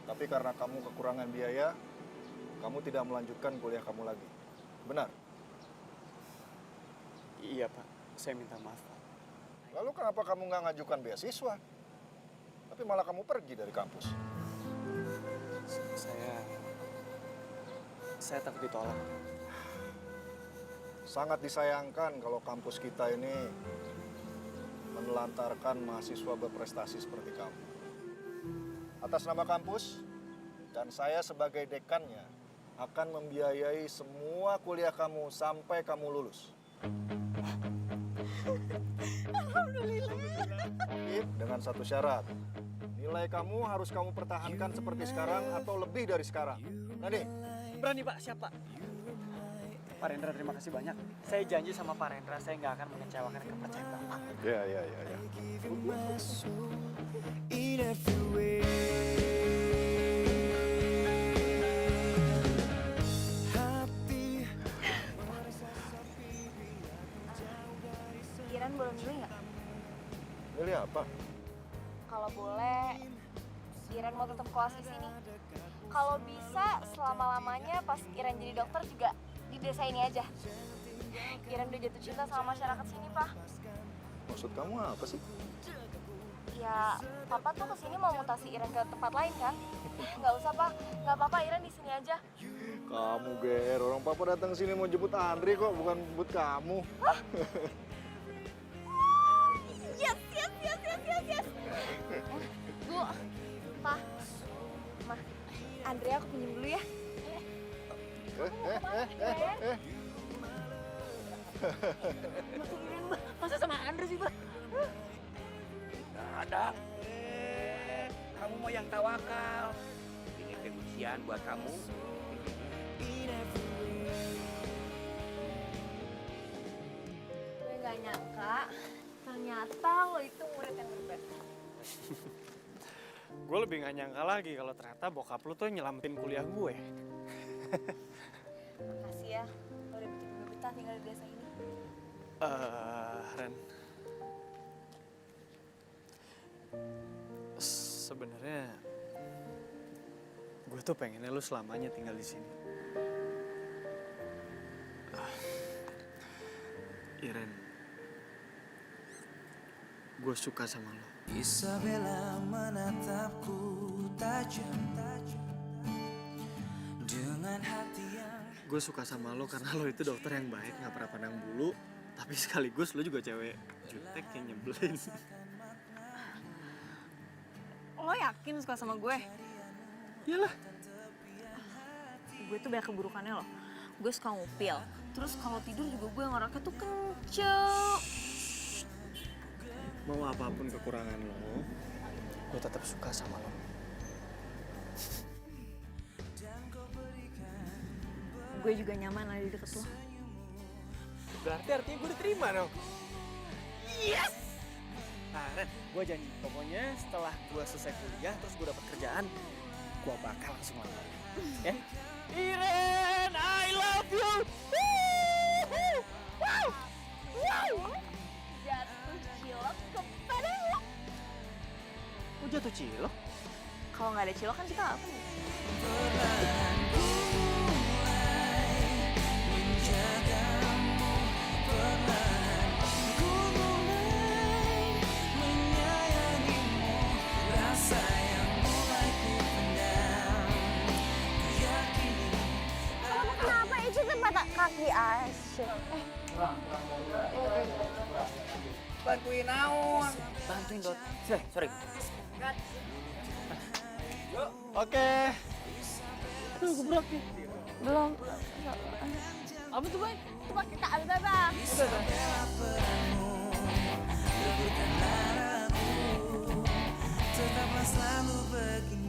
Speaker 2: Tapi karena kamu kekurangan biaya, kamu tidak melanjutkan kuliah kamu lagi. Benar?
Speaker 11: Iya Pak, saya minta maaf Pak.
Speaker 2: Lalu kenapa kamu nggak ngajukan beasiswa? Tapi malah kamu pergi dari kampus.
Speaker 11: Saya takut ditolak.
Speaker 2: Sangat disayangkan kalau kampus kita ini menelantarkan mahasiswa berprestasi seperti kamu. Atas nama kampus dan saya sebagai dekannya akan membiayai semua kuliah kamu sampai kamu lulus.
Speaker 1: Alhamdulillah.
Speaker 2: Tapi dengan satu syarat. Nilai kamu harus kamu pertahankan seperti sekarang atau lebih dari sekarang. Nani?
Speaker 11: Berani Pak, siap Pak. Pak Rendra, terima kasih banyak. Saya janji sama Pak Rendra, saya nggak akan mengecewakan kepercayaan Bapak.
Speaker 2: Ya.
Speaker 12: In every way.
Speaker 1: Iren boleh milih nggak?
Speaker 2: Milih apa?
Speaker 1: Kalau boleh, Iren mau tetap koas di sini. Kalau bisa, selama-lamanya pas Iren jadi dokter juga di desa ini aja. Iren udah jatuh cinta sama masyarakat sini, Pak.
Speaker 2: Maksud kamu apa sih?
Speaker 1: Ya, Papa tuh kesini mau mutasi Iren ke tempat lain kan? Nggak usah, Pak. Nggak apa-apa, Iren di sini aja.
Speaker 2: Kamu GR, orang Papa datang sini mau jemput Andri kok, bukan jemput kamu.
Speaker 1: Yes. Bu, Pak, Ma, Andre aku pinjam dulu ya.
Speaker 5: Masa sama Andre sih, Pak?
Speaker 6: Dadang. Kamu mau yang tawakal. Ini pengusian buat kamu.
Speaker 1: Gue nggak nyangka, ternyata lo itu murid yang berprestasi.
Speaker 11: Gue lebih nggak nyangka lagi kalau ternyata bokap lu tuh nyelamatin kuliah gue.
Speaker 1: Makasih ya, lo udah bikin gue betah tinggal di desa ini.
Speaker 11: Ren. Sebenarnya gue tuh pengennya lu selamanya tinggal di sini. Iren, gue suka sama lo.
Speaker 12: Isabella menatapku tajam dengan hati yang
Speaker 11: Gue suka sama lo karena lo itu dokter yang baik, nggak pernah pandang bulu, tapi sekaligus lo juga cewek jutek yang nyebelin.
Speaker 1: Lo yakin suka sama gue?
Speaker 11: Iyalah.
Speaker 1: Gue tuh banyak keburukannya loh. Gue suka ngupil. Terus kalau tidur juga gue ngerokok tuh kenceng.
Speaker 11: Mau apapun kekurangan lo, gue tetap suka sama lo.
Speaker 1: Gue juga nyaman ada di deket lo.
Speaker 11: Berarti artinya gue diterima dong. Yes! Nah Ren, gue janji pokoknya setelah gue selesai kuliah terus gue dapet kerjaan, gue bakal langsung lamar. Ya? Iren, I love you!
Speaker 1: Wow! Wow! Jatuh cilok kepada lo.
Speaker 11: Kok jatuh cilok?
Speaker 1: Kalau nggak ada cilok kan kita apa nih?
Speaker 9: Kenapa itu tempat kaki asyik?
Speaker 6: Bantuin naon.
Speaker 5: Bantuin Dot. Sorry.
Speaker 11: Oke. Tuh, gebrak nih.
Speaker 1: Belum.
Speaker 11: Apa tuh, Bay?
Speaker 1: Itu pakai kak Baba.
Speaker 12: tetaplah selalu begini.